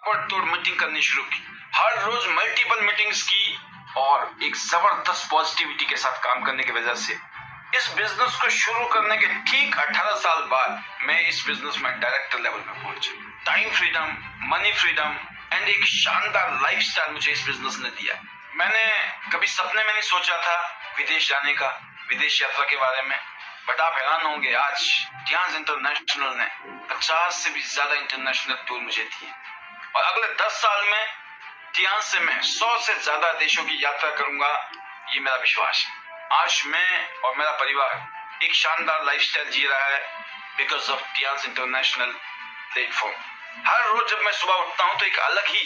ताबड़तोड़ मीटिंग करनी शुरू की। हर रोज मल्टीपल मीटिंग्स की और एक जबरदस्त पॉजिटिविटी के साथ काम करने की वजह से इस बिजनेस को शुरू करने के ठीक 18 साल बाद मैं इस बिजनेस में डायरेक्टर लेवल में पहुंचा। Time freedom, money freedom and एक शानदार लाइफस्टाइल मुझे इस बिजनेस ने दिया। मैंने कभी सपने में नहीं सोचा था विदेश जाने का, विदेश यात्रा के बारे में, बट आप हैरान होंगे आज टियांस इंटरनेशनल ने 50 से भी ज्यादा इंटरनेशनल टूर मुझे दिए और अगले 10 साल में टियांस से मैं 100 से ज्यादा देशों की यात्रा करूंगा, ये मेरा विश्वास है। आज मैं और मेरा परिवार एक शानदार लाइफस्टाइल जी रहा है because of Tiens international platform. हर रोज जब मैं सुबह उठता हूं तो एक अलग ही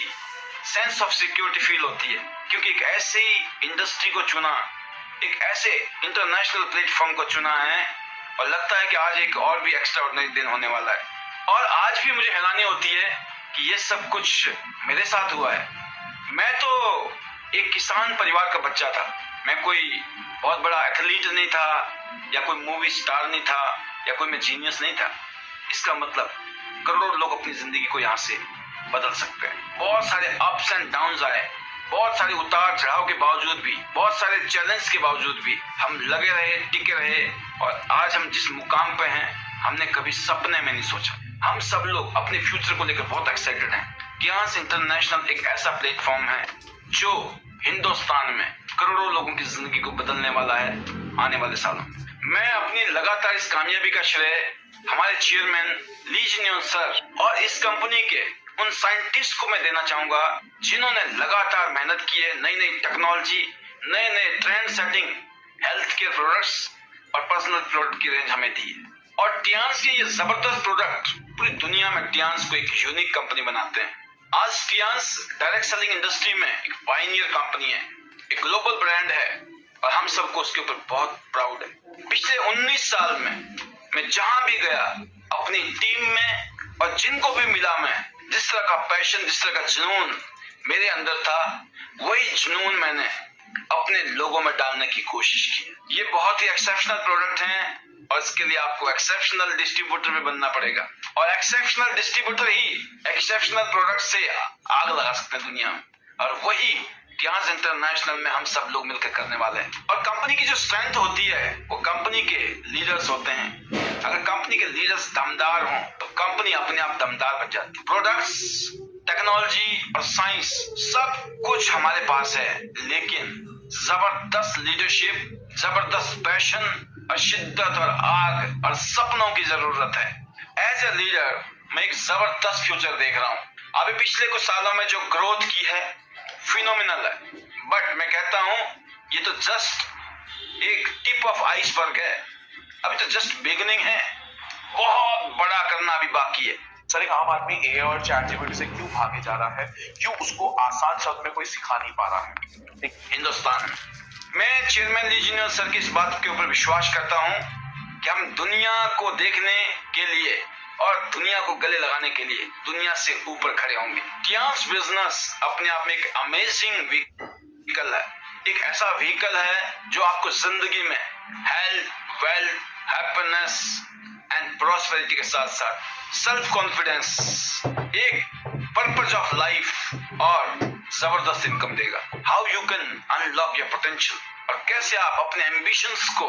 सेंस ऑफ सिक्योरिटी फील होती है क्योंकि एक ऐसे ही इंडस्ट्री को चुना, एक ऐसे इंटरनेशनल प्लेटफॉर्म को चुना है और लगता है कि आज एक और भी एक्स्ट्राऑर्डिनरी दिन होने वाला है। और आज भी मुझे हैरानी होती है कि ये सब कुछ मेरे साथ हुआ है। मैं तो एक किसान परिवार का बच्चा था, मैं कोई बहुत बड़ा एथलीट नहीं था या कोई मूवी स्टार नहीं था या कोई मैं जीनियस नहीं था। इसका मतलब करोड़ों लोग अपनी जिंदगी को यहाँ से बदल सकते हैं। बहुत सारे अप्स एंड डाउन्स आए, बहुत सारे उतार चढ़ाव के बावजूद भी, बहुत सारे चैलेंज के बावजूद भी हम लगे रहे, टिके रहे और आज हम जिस मुकाम पे हैं हमने कभी सपने में नहीं सोचा। हम सब लोग अपने फ्यूचर को लेकर बहुत एक्साइटेड हैं। टियांस इंटरनेशनल एक ऐसा प्लेटफॉर्म है जो हिंदुस्तान में करोड़ों लोगों की जिंदगी को बदलने वाला है आने वाले सालों। मैं अपनी लगातार इस कामयाबी का श्रेय हमारे चेयरमैन ली जिनियन सर और इस कंपनी के उन साइंटिस्ट को मैं देना चाहूंगा जिन्होंने लगातार मेहनत की है, नई नई टेक्नोलॉजी, नए नए trend setting health care products और पर्सनल प्रोडक्ट की रेंज हमें दी है। और टियांस के ये जबरदस्त प्रोडक्ट पूरी दुनिया में टियांस को एक यूनिक कंपनी बनाते हैं। आज टियांस डायरेक्ट सेलिंग इंडस्ट्री में एक पायनियर कंपनी है, एक ग्लोबल ब्रांड है और हम सबको उसके ऊपर बहुत प्राउड है। पिछले 19 साल में मैं जहां भी गया अपनी टीम में और जिनको भी मिला, मैं जिस तरह का पैशन, जिस तरह का जुनून मेरे अंदर था, वही जुनून मैंने अपने लोगों में डालने की कोशिश की। ये बहुत ही एक्सेप्शनल प्रोडक्ट हैं और इसके लिए आपको एक्सेप्शनल डिस्ट्रीब्यूटर में बनना पड़ेगा और एक्सेप्शनल डिस्ट्रीब्यूटर ही एक्सेप्शनल प्रोडक्ट से आग लगा सकते हैं दुनिया में, और वही टियांस इंटरनेशनल में हम सब लोग मिलकर करने वाले हैं। और कंपनी की जो स्ट्रेंथ होती है वो कंपनी के लीडर्स होते हैं। अगर कंपनी के लीडर्स दमदार हों तो कंपनी अपने आप दमदार बन जाती है। प्रोडक्ट्स, टेक्नोलॉजी और साइंस सब कुछ हमारे पास है, लेकिन जबरदस्त लीडरशिप, जबरदस्त पैशन और शिद्दत और आग और सपनों की जरूरत है। एज ए लीडर मैं एक जबरदस्त फ्यूचर देख रहा हूँ। अभी पिछले कुछ सालों में जो ग्रोथ की है फिनोमिनल है, बट मैं कहता हूँ ये तो जस्ट एक टिप ऑफ आइसबर्ग है, अभी तो जस्ट बिगिनिंग है, बहुत बड़ा करना अभी बाकी है। सर, एक आम आदमी एआई और चैट जीपीटी से क्यों भागे जा रहा है? क्यों उसको आसान शब्द में कोई सिखा नहीं पा रहा है हिंदुस्तान में? मैं चेयरमैन ली जिनियन सर की इस बात के ऊपर विश्वास करता हूँ कि हम दुनिया को देखने के लिए और दुनिया को गले लगाने के लिए दुनिया से ऊपर खड़े होंगे। टियांस बिजनेस अपने आप में एक अमेजिंग व्हीकल है, एक ऐसा व्हीकल है जो आपको जिंदगी में health, wealth, happiness and prosperity के साथ साथ सेल्फ कॉन्फिडेंस, एक पर्पस ऑफ लाइफ और जबरदस्त इनकम देगा। How you can unlock your potential और कैसे आप अपने एम्बिशंस को,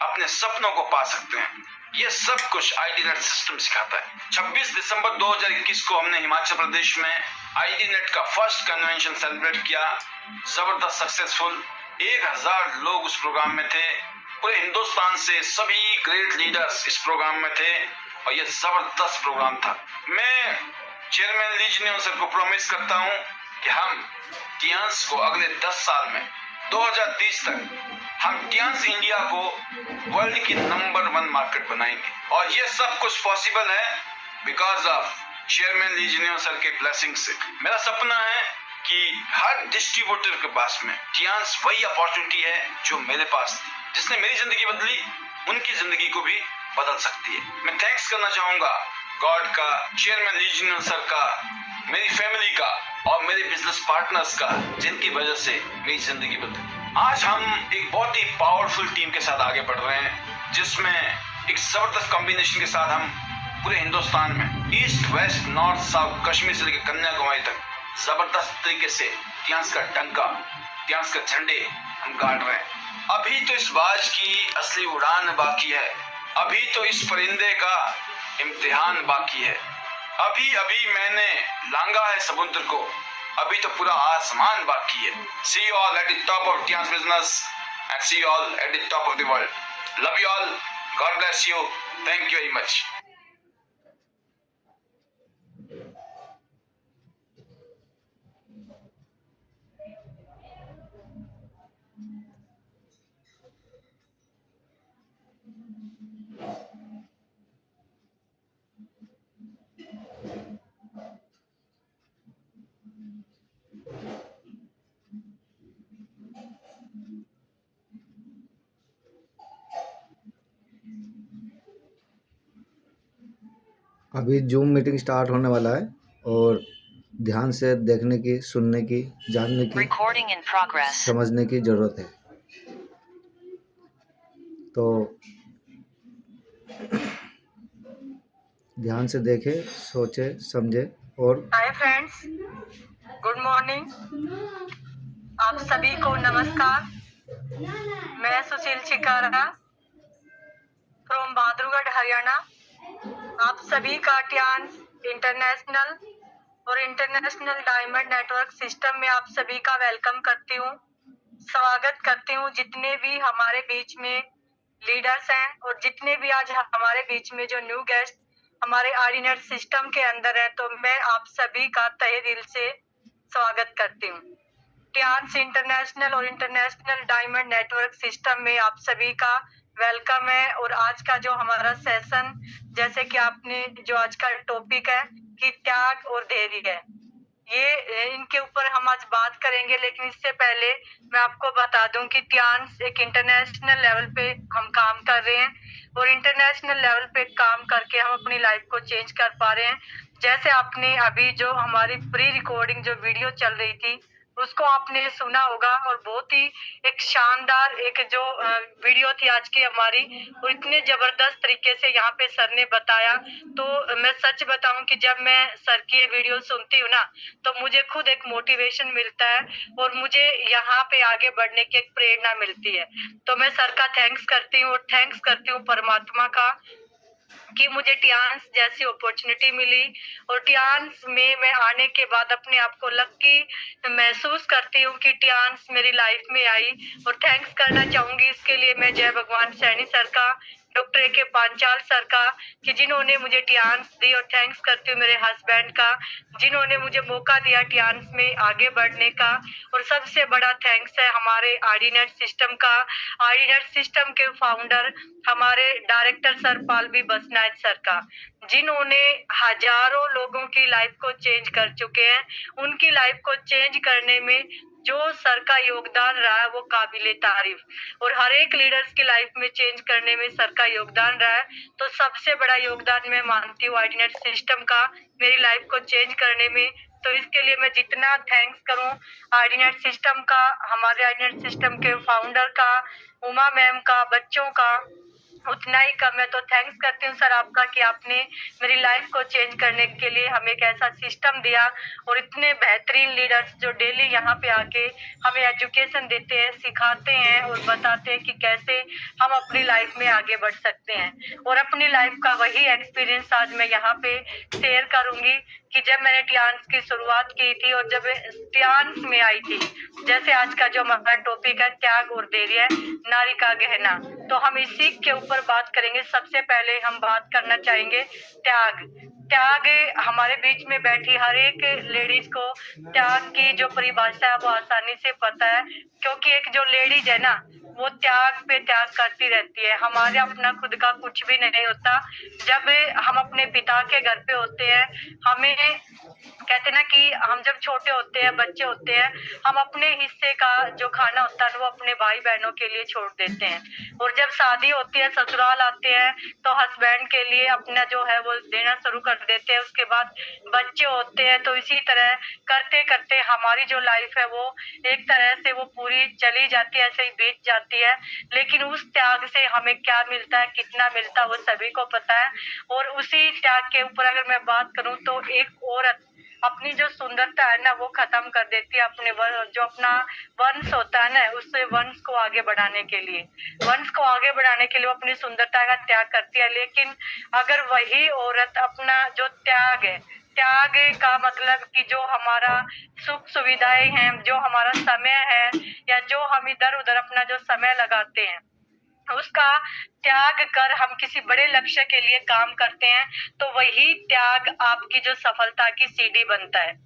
अपने सपनों को पा सकते हैं, ये सब कुछ आईडी-नेट सिस्टम सिखाता है। 26 दिसंबर 2021 को हमने हिमाचल प्रदेश में आईडी-नेट का फर्स्ट कन्वेंशन सेलिब्रेट किया, जबरदस्त सक्सेसफुल। 1000 लोग उस प्रोग्राम में थे, पूरे हिंदुस्तान से सभी ग्रेट लीडर्स इस प्रोग्राम में थे और ये जबरदस्त प्रोग्राम था। मैं चेयरमैन ली जिनियन सर को प्रॉमिस करता हूँ कि हम टियांस को अगले 10 साल में 2030 तक हम टियांस इंडिया को वर्ल्ड की नंबर 1 मार्केट बनाएंगे और ये सब कुछ पॉसिबल है because of chairman Li Jinyuan sir के ब्लेसिंग से। मेरा सपना है कि हर डिस्ट्रीब्यूटर के पास में टियांस वही अपॉर्चुनिटी है जो मेरे पास थी, जिसने मेरी जिंदगी बदली, उनकी जिंदगी को भी बदल सकती है। मैं थैंक्स करना चाहूंगा गॉड का, चेयरमैन ली जिनियन सर का, मेरी फैमिली का और मेरे बिजनेस पार्टनर्स का, जिनकी वजह से मेरी जिंदगी बदली। आज हम एक बहुत ही पावरफुल टीम के साथ आगे बढ़ रहे हैं जिसमें एक जबरदस्त कॉम्बिनेशन के साथ हम पूरे हिंदुस्तान में east west north south Kashmir से लेकर कन्याकुमारी तक जबरदस्त तरीके से टियांस का डंका, टियांस का झंडे हम गाड़ रहे हैं। अभी तो इस बाज की असली उड़ान बाकी है, अभी तो इस परिंदे का इम्तिहान बाकी है। अभी अभी मैंने लांगा है समुद्र को, अभी तो पूरा आसमान बाकी है। See you all at the top of Tian's business and see you all at the top of the world. Love you all. God bless you. Thank you very much. अभी जूम मीटिंग स्टार्ट होने वाला है और ध्यान से देखने की, सुनने की, जानने की, Recording in progress. समझने की ज़रूरत है। तो ध्यान से देखे, सोचे, समझे और हाय फ्रेंड्स, गुड मॉर्निंग। आप सभी को नमस्कार। मैं सुशील चिकारा फ्रॉम बहादुरगढ़ हरियाणा। आप सभी का टियांस इंटरनेशनल और इंटरनेशनल डायमंड नेटवर्क सिस्टम में आप सभी का वेलकम करती हूँ, स्वागत करती हूँ। जितने भी हमारे बीच में लीडर्स हैं और जितने भी आज हमारे बीच में जो न्यू गेस्ट हमारे आर्डिनेट सिस्टम के अंदर है, तो मैं आप सभी का तहे दिल से स्वागत करती हूँ। टियांस इंटरनेशनल और इंटरनेशनल डायमंड नेटवर्क सिस्टम में आप सभी का वेलकम है। और आज का जो हमारा सेशन, जैसे कि आपने जो आज का टॉपिक है कि त्याग और धैर्य है, ये इनके ऊपर हम आज बात करेंगे। लेकिन इससे पहले मैं आपको बता दूं कि टियांस एक इंटरनेशनल लेवल पे हम काम कर रहे हैं और इंटरनेशनल लेवल पे काम करके हम अपनी लाइफ को चेंज कर पा रहे हैं। जैसे आपने अभी जो हमारी प्री रिकॉर्डिंग जो वीडियो चल रही थी उसको आपने सुना होगा और बहुत ही एक शानदार एक जो वीडियो थी आज की हमारी, वो इतने जबरदस्त तरीके से यहाँ पे सर ने बताया। तो मैं सच बताऊं कि जब मैं सर की ये वीडियो सुनती हूँ ना, तो मुझे खुद एक मोटिवेशन मिलता है और मुझे यहाँ पे आगे बढ़ने की एक प्रेरणा मिलती है। तो मैं सर का थैंक्स करती हूँ और थैंक्स करती हूँ परमात्मा का कि मुझे टियांस जैसी अपॉर्चुनिटी मिली। और टियांस में मैं आने के बाद अपने आप को लकी महसूस करती हूँ कि टियांस मेरी लाइफ में आई। और थैंक्स करना चाहूंगी इसके लिए मैं जय भगवान सैनी सर का, डॉक्टर ए के पांचाल सर का, कि जिन्होंने मुझे टियांस दी। और थैंक्स करती हूँ मेरे हस्बैंड का, जिन्होंने मुझे मौका दिया टियांस में आगे बढ़ने का। और सबसे बड़ा थैंक्स है हमारे आर्डिनेट सिस्टम का, आर्डिनेट सिस्टम के फाउंडर हमारे डायरेक्टर सर पालवी बसनायक सर का, जिन्होंने हजारों लोगों की लाइफ को चेंज कर चुके हैं। उनकी लाइफ को चेंज करने में जो सर का योगदान रहा है वो काबिले तारीफ। और हर एक लीडर्स की लाइफ में चेंज करने में सर का योगदान रहा है। तो सबसे बड़ा योगदान मैं मानती हूँ आर्डिनेट सिस्टम का मेरी लाइफ को चेंज करने में। तो इसके लिए मैं जितना थैंक्स करूं आर्डिनेट सिस्टम का, हमारे आर्डिनेट सिस्टम के फाउंडर का, उमा मैम का, बच्चों का, उतना ही कम है। तो थैंक्स करती हूँ सर आपका कि आपने मेरी लाइफ को चेंज करने के लिए हमें एक ऐसा सिस्टम दिया और इतने बेहतरीन लीडर्स जो डेली यहाँ पे आके हमें एजुकेशन देते हैं, सिखाते हैं और बताते हैं कि कैसे हम अपनी लाइफ में आगे बढ़ सकते हैं। और अपनी लाइफ का वही एक्सपीरियंस आज मैं यहाँ पे शेयर करूंगी कि जब मैंने टियांस की शुरुआत की थी और जब टियांस में आई थी, जैसे आज का जो हमारा टॉपिक है त्याग और धैर्य, नारी का गहना, तो हम इसी के ऊपर बात करेंगे। सबसे पहले हम बात करना चाहेंगे त्याग। त्याग हमारे बीच में बैठी हर एक लेडीज को त्याग की जो परिभाषा है वो आसानी से पता है, क्योंकि एक जो लेडीज है ना वो त्याग पे त्याग करती रहती है। हमारे अपना खुद का कुछ भी नहीं होता। जब हम अपने पिता के घर पे होते हैं, हमें कहते ना कि हम जब छोटे होते हैं, बच्चे होते हैं, हम अपने हिस्से का जो खाना होता है वो अपने भाई बहनों के लिए छोड़ देते हैं। और जब शादी होती है, ससुराल आते हैं, तो हस्बैंड के लिए अपना जो है वो देना शुरू कर देते हैं। उसके बाद बच्चे होते हैं, तो इसी तरह करते करते हमारी जो लाइफ है वो एक तरह से वो पूरी चली जाती है, ऐसे ही बीत जाती जाती है, लेकिन उस त्याग से हमें क्या मिलता है, कितना मिलता है, वो सभी को पता है। और उसी त्याग के ऊपर अगर मैं बात करूं तो एक औरत अपनी जो सुंदरता है ना वो खत्म कर देती है, अपने जो अपना वंश होता है ना, उस वंश को आगे बढ़ाने के लिए, वंश को आगे बढ़ाने के लिए वो अपनी सुंदरता का त्याग करती है। लेकिन अगर वही औरत अपना जो त्याग है, त्याग का मतलब कि जो हमारा सुख सुविधाएं हैं, जो हमारा समय है, या जो हम इधर उधर अपना जो समय लगाते हैं, उसका त्याग कर हम किसी बड़े लक्ष्य के लिए काम करते हैं, तो वही त्याग आपकी जो सफलता की सीढ़ी बनता है।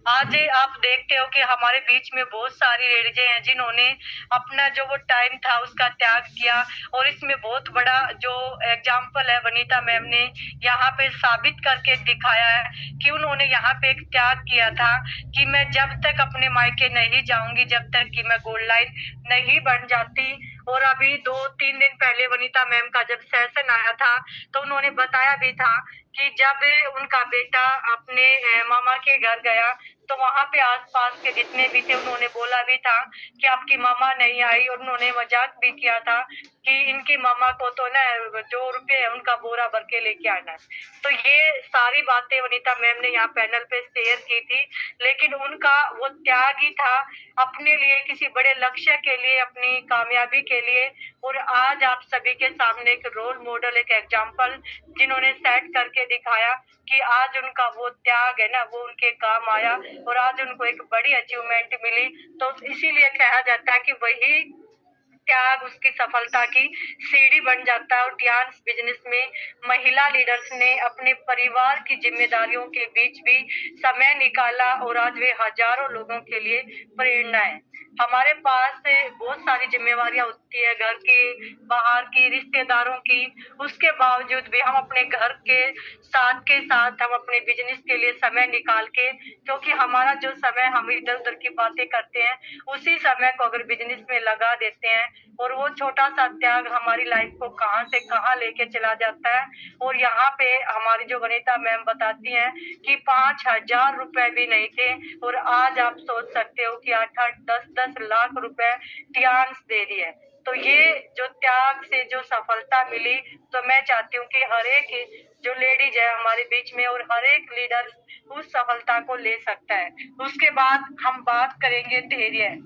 आज आप देखते हो कि हमारे बीच में बहुत सारी लेडीजें हैं जिन्होंने अपना जो वो टाइम था उसका त्याग किया, और इसमें बहुत बड़ा जो एग्जाम्पल है वनीता मैम ने यहाँ पे साबित करके दिखाया है कि उन्होंने यहाँ पे एक त्याग किया था कि मैं जब तक अपने मायके नहीं जाऊंगी, जब तक कि मैं गोल्ड लाइन नहीं बन जाती। और अभी 2-3 दिन पहले वनीता मैम का जब सेशन आया था तो उन्होंने बताया भी था कि जब उनका बेटा अपने मामा के घर गया तो वहां पे आसपास के जितने भी थे उन्होंने बोला भी था कि आपकी मामा नहीं आई, और उन्होंने मजाक भी किया था कि इनकी मामा को तो ना जो रुपये है उनका बोरा भर के लेके आना है। तो ये सारी बातें वनीता मैम ने यहाँ पैनल पे शेयर की थी, लेकिन उनका वो त्याग ही था अपने लिए, किसी बड़े लक्ष्य के लिए, अपनी कामयाबी के लिए। और आज आप सभी के सामने एक रोल मॉडल, एक एग्जाम्पल जिन्होंने सेट करके दिखाया कि आज उनका वो त्याग है ना वो उनके काम आया, और आज उनको एक बड़ी अचीवमेंट मिली। तो इसीलिए कहा जाता है कि वही त्याग उसकी सफलता की सीढ़ी बन जाता है। और डांस बिजनेस में महिला लीडर्स ने अपने परिवार की जिम्मेदारियों के बीच भी समय निकाला, और आज वे हजारों लोगों के लिए प्रेरणा है। हमारे पास बहुत सारी जिम्मेवारियां होती है, घर की, बाहर की, रिश्तेदारों की, उसके बावजूद भी हम अपने घर के साथ हम अपने बिजनेस के लिए समय निकाल के, क्योंकि हमारा जो समय हम इधर उधर की बातें करते हैं उसी समय को अगर बिजनेस में लगा देते हैं, और वो छोटा सा त्याग हमारी लाइफ को कहां से कहां लेके चला जाता है। और यहाँ पे हमारी जो वनीता मैम बताती हैं कि 5,000 रुपए भी नहीं थे, और आज आप सोच सकते हो कि 8-8, 10-10 लाख रुपए टियान्स दे दिए। तो ये जो त्याग से जो सफलता मिली, तो मैं चाहती हूँ कि हर एक जो लेडीज है हमारे बीच में, और हर एक लीडर उस सफलता को ले सकता है। उसके बाद हम बात करेंगे धैर्य।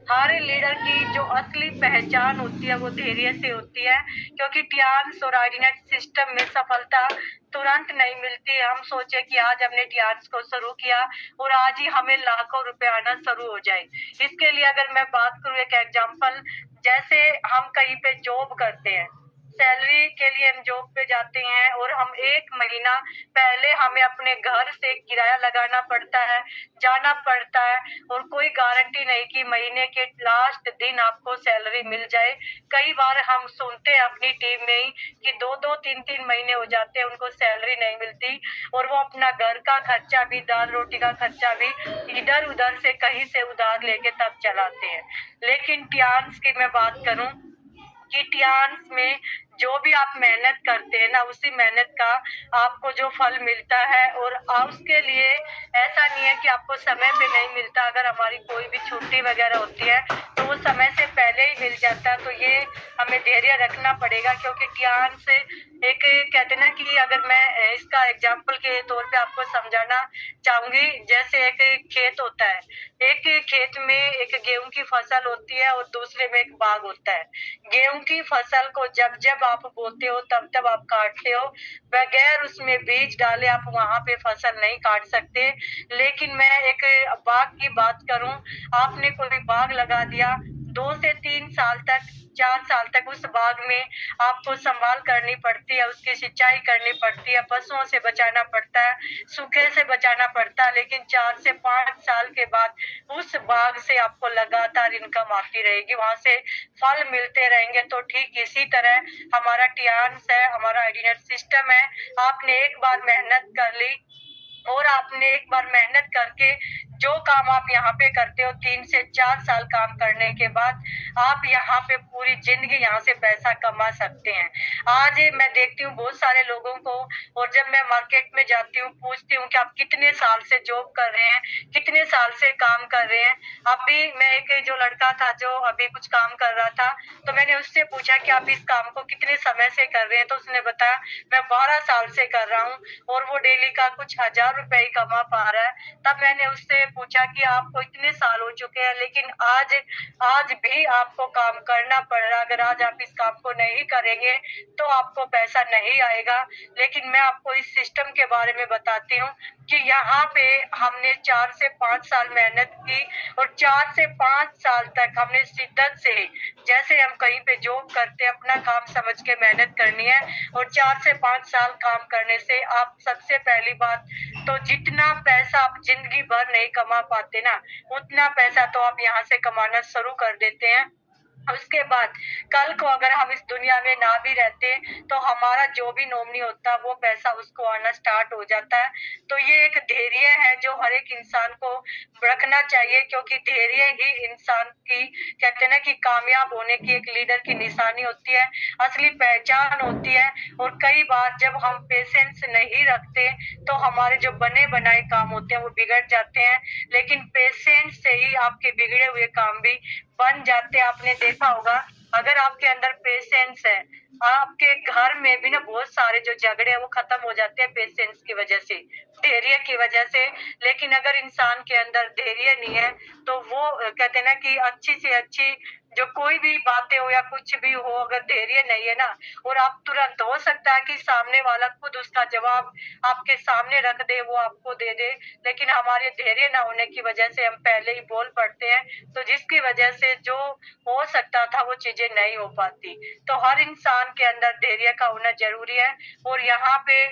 हर लीडर की जो असली पहचान होती है वो धैर्य से होती है, क्योंकि टियान्स और आईडीनेट सिस्टम में सफलता तुरंत नहीं मिलती है। हम सोचे कि आज हमने टियान्स को शुरू किया और आज ही हमें लाखों रुपए आना शुरू हो जाए। इसके लिए अगर मैं बात करूँ एक एग्जाम्पल, जैसे हम कहीं पे जॉब करते हैं, सैलरी के लिए हम जॉब पे जाते हैं, और हम 1 महीना पहले हमें अपने घर से किराया लगाना पड़ता है, जाना पड़ता है, और कोई गारंटी नहीं कि महीने के लास्ट दिन आपको सैलरी मिल जाए। कई बार हम सुनते हैं अपनी टीम में ही कि 2-2, 3-3 महीने हो जाते हैं उनको सैलरी नहीं मिलती, और वो अपना घर का खर्चा भी, दाल रोटी का खर्चा भी इधर उधर से कहीं से उधार लेके तब चलाते हैं। लेकिन टियान्स की मैं बात करूं कि टियान्स में जो भी आप मेहनत करते हैं ना, उसी मेहनत का आपको जो फल मिलता है, और उसके लिए ऐसा नहीं है कि आपको समय पे नहीं मिलता। अगर हमारी कोई भी छुट्टी वगैरह होती है तो वो समय से पहले ही मिल जाता है। तो ये हमें धैर्य रखना पड़ेगा, क्योंकि टियान्स एक कहते ना कि अगर मैं इसका एग्जाम्पल के तौर पे आपको समझाना चाहूंगी, जैसे एक खेत होता है, एक खेत में एक गेहूं की फसल होती है और दूसरे में एक बाग होता है। गेहूं की फसल को जब जब आप बोते हो तब तब आप काटते हो, बगैर उसमें बीज डाले आप वहां पे फसल नहीं काट सकते। लेकिन मैं एक बाग की बात करूं, आपने कोई बाग लगा दिया, 2 से 3 साल तक, 4 साल तक उस बाग में आपको संभाल करनी पड़ती है, उसकी सिंचाई करनी पड़ती है, पशुओं से बचाना पड़ता है, सूखे से बचाना पड़ता है। लेकिन 4 से 5 साल के बाद उस बाग से आपको लगातार इनकम आती रहेगी, वहां से फल मिलते रहेंगे। तो ठीक इसी तरह हमारा टियान्स है, हमारा आईडीनेट सिस्टम है। आपने एक बार मेहनत कर ली, और आपने एक बार मेहनत करके जो काम आप यहाँ पे करते हो 3 से 4 साल काम करने के बाद आप यहाँ पे पूरी जिंदगी यहाँ से पैसा कमा सकते हैं। आज मैं देखती हूँ बहुत सारे लोगों को, और जब मैं मार्केट में जाती हूँ पूछती हूँ कि आप कितने साल से जॉब कर रहे हैं, कितने साल से काम कर रहे हैं। अभी मैं एक जो लड़का था जो अभी कुछ काम कर रहा था, तो मैंने उससे पूछा कि आप इस काम को कितने समय से कर रहे हैं, तो उसने बताया मैं 12 साल से कर रहा हूँ, और वो डेली का कुछ 1000 रुपए ही कमा पा रहा है। तब मैंने उससे पूछा कि आपको इतने साल हो चुके हैं, लेकिन आज भी आपको काम करना पड़ रहा है। अगर आज आप इस काम को नहीं करेंगे तो आपको पैसा नहीं आएगा। लेकिन मैं आपको इस सिस्टम के बारे में बताती हूँ कि यहाँ पे हमने 4 से 5 साल मेहनत की, और 4 से 5 साल तक हमने शिद्दत से, जैसे हम कहीं पे जॉब करते हैं, अपना काम समझ के मेहनत करनी है। और 4 से 5 साल काम करने से आप सबसे पहली बात तो जितना पैसा आप जिंदगी भर नहीं कमा पाते ना, उतना पैसा तो आप यहाँ से कमाना शुरू कर देते हैं। उसके बाद कल को अगर हम इस दुनिया में ना भी रहते तो हमारा जो भी नॉमिनी होता वो पैसा उसको आना स्टार्ट हो जाता है। तो ये एक धैर्य है जो हर एक इंसान को रखना चाहिए, क्योंकि धैर्य ही इंसान की, कहते हैं ना कि कामयाब होने की, एक लीडर की निशानी होती है, असली पहचान होती है। और कई बार जब हम पेशेंस नहीं रखते तो हमारे जो बने बनाए काम होते हैं वो बिगड़ जाते हैं, लेकिन पेशेंस से ही आपके बिगड़े हुए काम भी बन जाते हैं। आपने देखा होगा अगर आपके अंदर पेशेंस है, आपके घर में भी ना बहुत सारे जो झगड़े हैं वो खत्म हो जाते हैं पेशेंस की वजह से, धैर्य की वजह से। लेकिन अगर इंसान के अंदर धैर्य नहीं है तो वो कहते हैं ना कि अच्छी से अच्छी जो कोई भी बातें हो या कुछ भी हो, अगर धैर्य नहीं है ना, और आप तुरंत, हो सकता है कि सामने वाला खुद उसका जवाब आपके सामने रख दे, वो आपको दे दे, लेकिन हमारे धैर्य ना होने की वजह से हम पहले ही बोल पड़ते हैं, तो जिसकी वजह से जो हो सकता था वो चीजें नहीं हो पाती। तो हर इंसान के अंदर धैर्य का होना जरूरी है। और यहाँ पे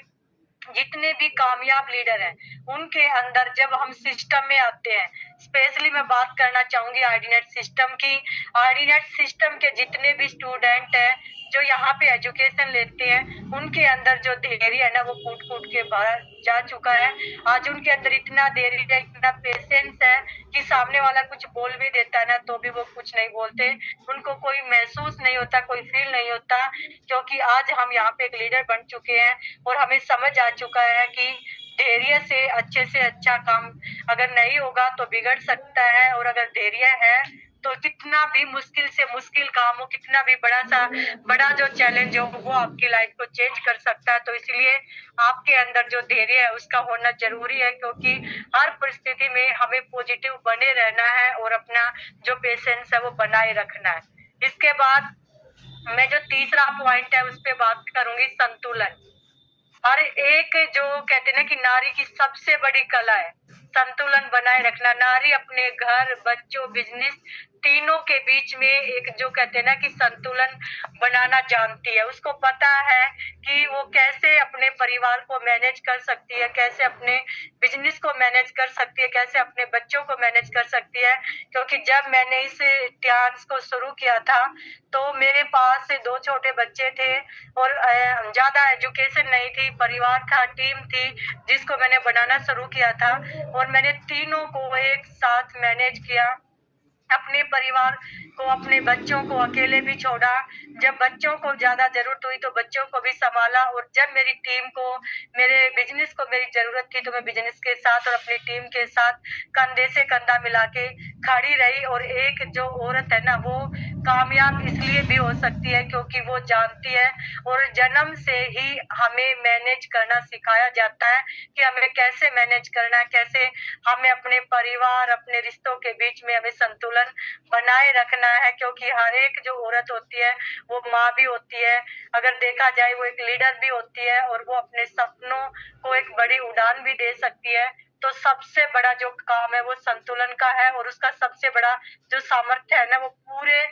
जितने भी कामयाब लीडर हैं उनके अंदर जब हम सिस्टम में आते हैं, स्पेशली मैं बात करना चाहूंगी आईडीनेट सिस्टम की। आईडीनेट सिस्टम के जितने भी स्टूडेंट हैं जो यहाँ पे एजुकेशन लेते हैं, उनके अंदर जो धैर्य है ना वो कूट कूट के बाहर जा चुका है। आज उनके अंदर इतना धैर्य है, इतना पेशेंस है कि सामने वाला कुछ बोल भी देता है ना तो भी वो कुछ नहीं बोलते, उनको कोई महसूस नहीं होता, कोई फील नहीं होता, क्योंकि आज हम यहाँ पे एक लीडर बन चुके हैं और हमें समझ आ चुका है कि धैर्य से अच्छे से अच्छा काम अगर नहीं होगा तो बिगड़ सकता है, और अगर धैर्य है तो कितना भी मुश्किल से मुश्किल काम हो, कितना भी बड़ा जो चैलेंज हो, वो आपकी लाइफ को चेंज कर सकता है। तो इसलिए आपके अंदर जो धैर्य है उसका होना जरूरी है, क्योंकि हर परिस्थिति में हमें पॉजिटिव बने रहना है और अपना जो पेशेंस है वो बनाए रखना है। इसके बाद मैं जो तीसरा पॉइंट है उस पे बात करूंगी, संतुलन। हर एक जो कहते हैं ना कि नारी की सबसे बड़ी कला है संतुलन बनाए रखना। नारी अपने घर, बच्चों, बिजनेस तीनों के बीच में एक जो कहते हैं ना कि संतुलन बनाना जानती है। उसको पता है कि वो कैसे अपने परिवार को मैनेज कर सकती है, कैसे अपने बिजनेस को मैनेज कर सकती है, कैसे अपने बच्चों को मैनेज कर सकती है। क्योंकि जब मैंने इस डांस को शुरू किया था तो मेरे पास 2 छोटे बच्चे थे और ज्यादा एजुकेशन नहीं थी, परिवार था, टीम थी जिसको मैंने बनाना शुरू किया था, और मैंने तीनों को एक साथ मैनेज किया। अपने परिवार को, अपने बच्चों को अकेले भी छोड़ा, जब बच्चों को ज्यादा जरूरत हुई तो बच्चों को भी संभाला, और जब मेरी टीम को, मेरे बिजनेस को मेरी जरूरत थी तो मैं बिजनेस के साथ और अपनी टीम के साथ कंधे से कंधा मिला के खड़ी रही। और एक जो औरत है ना वो कामयाब इसलिए भी हो सकती है क्योंकि वो जानती है, और जन्म से ही हमें मैनेज करना सिखाया जाता है कि हमें कैसे मैनेज करना है, कैसे हमें अपने परिवार, अपने रिश्तों के बीच में हमें संतुलन बनाए रखना है। क्योंकि हर एक जो औरत होती है वो माँ भी होती है, अगर देखा जाए वो एक लीडर भी होती है, और वो अपने सपनों को एक बड़ी उड़ान भी दे सकती है। तो सबसे बड़ा जो काम है वो संतुलन का है, और उसका सबसे बड़ा जो सामर्थ्य है ना वो पूरे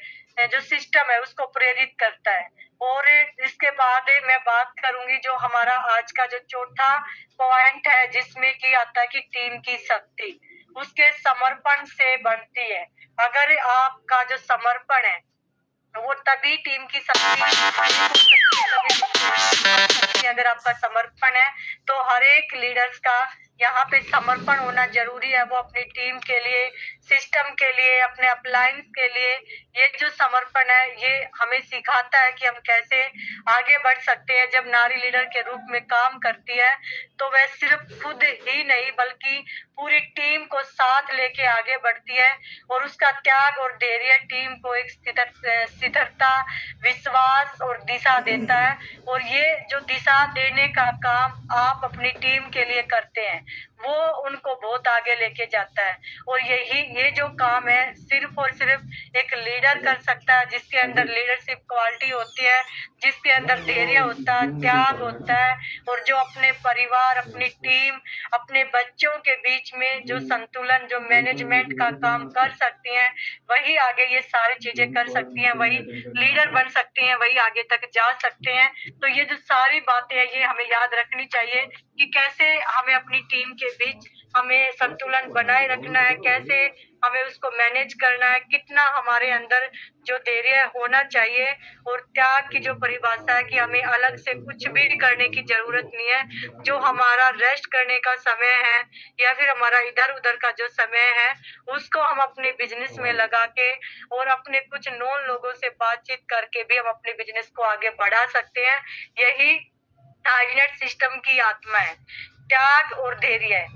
जो सिस्टम है उसको प्रेरित करता है। और इसके बाद मैं बात करूंगी जो हमारा आज का जो चौथा पॉइंट है, जिसमें कि आता है कि टीम की शक्ति उसके समर्पण से बनती है। अगर आपका जो समर्पण है वो तभी टीम की शक्ति अगर आपका समर्पण है तो हर एक लीडर्स का यहाँ पे समर्पण होना जरूरी है। वो अपनी टीम के लिए, सिस्टम के लिए, अपने अपलाइंस के लिए, ये जो समर्पण है ये हमें सिखाता है कि हम कैसे आगे बढ़ सकते हैं। जब नारी लीडर के रूप में काम करती है तो वह सिर्फ खुद ही नहीं बल्कि पूरी टीम को साथ लेके आगे बढ़ती है, और उसका त्याग और धैर्य टीम को एक स्थिरता, विश्वास और दिशा देता है। और ये जो दिशा देने का काम आप अपनी टीम के लिए करते हैं वो उनको बहुत आगे लेके जाता है। और ये जो काम है सिर्फ और सिर्फ एक लीडर कर सकता है, जिसके अंदर लीडरशिप क्वालिटी होती है, जिसके अंदर धैर्य होता है, त्याग होता है, और जो अपने परिवार, अपनी टीम, अपने बच्चों के बीच में जो संतुलन, जो मैनेजमेंट का काम कर सकती हैं, वही आगे ये सारी चीजें कर सकती हैं, वही लीडर बन सकती हैं, वही आगे तक जा सकते हैं। तो ये जो सारी बातें हैं ये हमें याद रखनी चाहिए कि कैसे हमें अपनी टीम के बीच हमें संतुलन बनाए रखना है, कैसे हमें उसको मैनेज करना है, कितना हमारे अंदर जो धैर्य होना चाहिए, और त्याग की जो परिभाषा है कि हमें अलग से कुछ भी करने की जरूरत नहीं है। जो हमारा रेस्ट करने का समय है या फिर हमारा इधर उधर का जो समय है उसको हम अपने बिजनेस में लगा के और अपने कुछ नॉन लोगों से बातचीत करके भी हम अपने बिजनेस को आगे बढ़ा सकते हैं। यही आईनेट सिस्टम की आत्मा है, त्याग और धैर्य।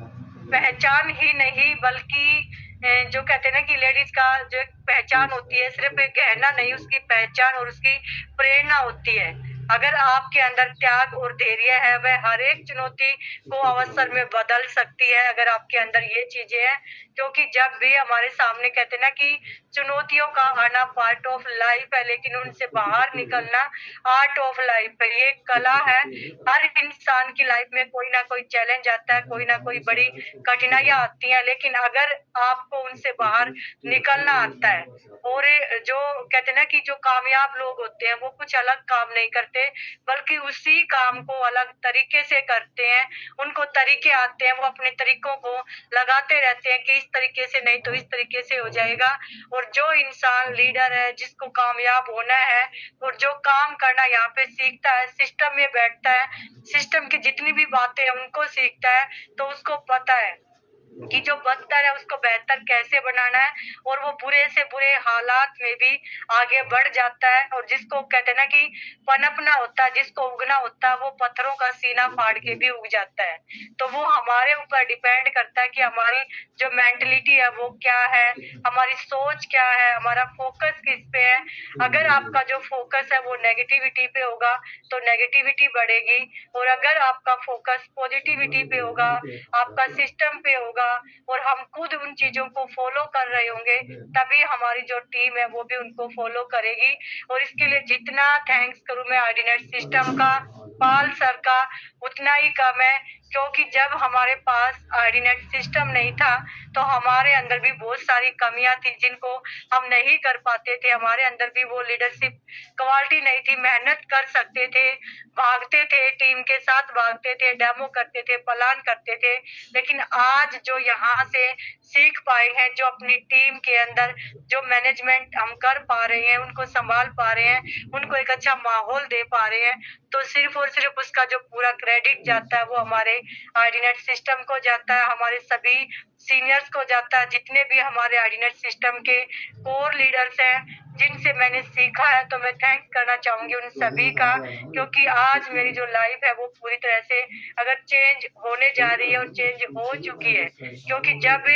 पहचान ही नहीं बल्कि जो कहते हैं ना कि लेडीज का जो एक पहचान होती है सिर्फ एक गहना नहीं, उसकी पहचान और उसकी प्रेरणा होती है। अगर आपके अंदर त्याग और धैर्य है वह हर एक चुनौती को अवसर में बदल सकती है, अगर आपके अंदर ये चीजें हैं। क्योंकि जब भी हमारे सामने कहते हैं ना कि चुनौतियों का आना पार्ट ऑफ लाइफ है, लेकिन उनसे बाहर निकलना आर्ट ऑफ लाइफ है, ये कला है। हर इंसान की लाइफ में कोई ना कोई चैलेंज आता है, कोई ना कोई बड़ी कठिनाइयां आती हैं, लेकिन अगर आपको उनसे बाहर निकलना आता है, और जो कहते हैं ना कि जो कामयाब लोग होते हैं वो कुछ अलग काम नहीं करते बल्कि उसी काम को अलग तरीके से करते हैं। उनको तरीके आते हैं, वो अपने तरीकों को लगाते रहते हैं कि इस तरीके से नहीं तो इस तरीके से हो जाएगा। और जो इंसान लीडर है, जिसको कामयाब होना है और जो काम करना यहाँ पे सीखता है, सिस्टम में बैठता है, सिस्टम की जितनी भी बातें हैं उनको सीखता है, तो उसको पता है कि जो बदतर है उसको बेहतर कैसे बनाना है, और वो बुरे से बुरे हालात में भी आगे बढ़ जाता है। और जिसको कहते हैं ना कि पनपना होता है, जिसको उगना होता है, वो पत्थरों का सीना फाड़ के भी उग जाता है। तो वो हमारे ऊपर डिपेंड करता है कि हमारी जो मेंटलिटी है वो क्या है, हमारी सोच क्या है, हमारा फोकस किस पे है। अगर आपका जो फोकस है वो नेगेटिविटी पे होगा तो नेगेटिविटी बढ़ेगी, और अगर आपका फोकस पॉजिटिविटी पे होगा, आपका सिस्टम पे होगा, और हम खुद उन चीजों को फॉलो कर रहे होंगे, तभी हमारी जो टीम है वो भी उनको फॉलो करेगी। और इसके लिए जितना थैंक्स करूं मैं आईडीनेट सिस्टम का, पाल सर का, उतना ही कम है। क्योंकि जब हमारे पास आईडीनेट सिस्टम नहीं था तो हमारे अंदर भी बहुत सारी कमियां थी जिनको हम नहीं कर पाते थे। हमारे अंदर भी वो लीडरशिप क्वालिटी नहीं थी, मेहनत कर सकते थे, भागते थे, टीम के साथ भागते थे, डेमो करते थे, प्लान करते थे। लेकिन आज जो यहाँ से सीख पाए हैं, जो अपनी टीम के अंदर जो मैनेजमेंट हम कर पा रहे हैं, उनको संभाल पा रहे हैं, उनको एक अच्छा माहौल दे पा रहे हैं, तो सिर्फ और सिर्फ उसका जो पूरा क्रेडिट जाता है वो हमारे आईडीनेट सिस्टम को जाता है, हमारे सभी सीनियर्स को जाता है, जितने भी हमारे आईडीनेट सिस्टम के कोर लीडर्स हैं जिनसे मैंने सीखा है। तो मैं थैंक्स करना चाहूंगी उन सभी का, क्योंकि आज मेरी जो लाइफ है वो पूरी तरह से अगर चेंज होने जा रही है और चेंज हो चुकी है। क्योंकि जब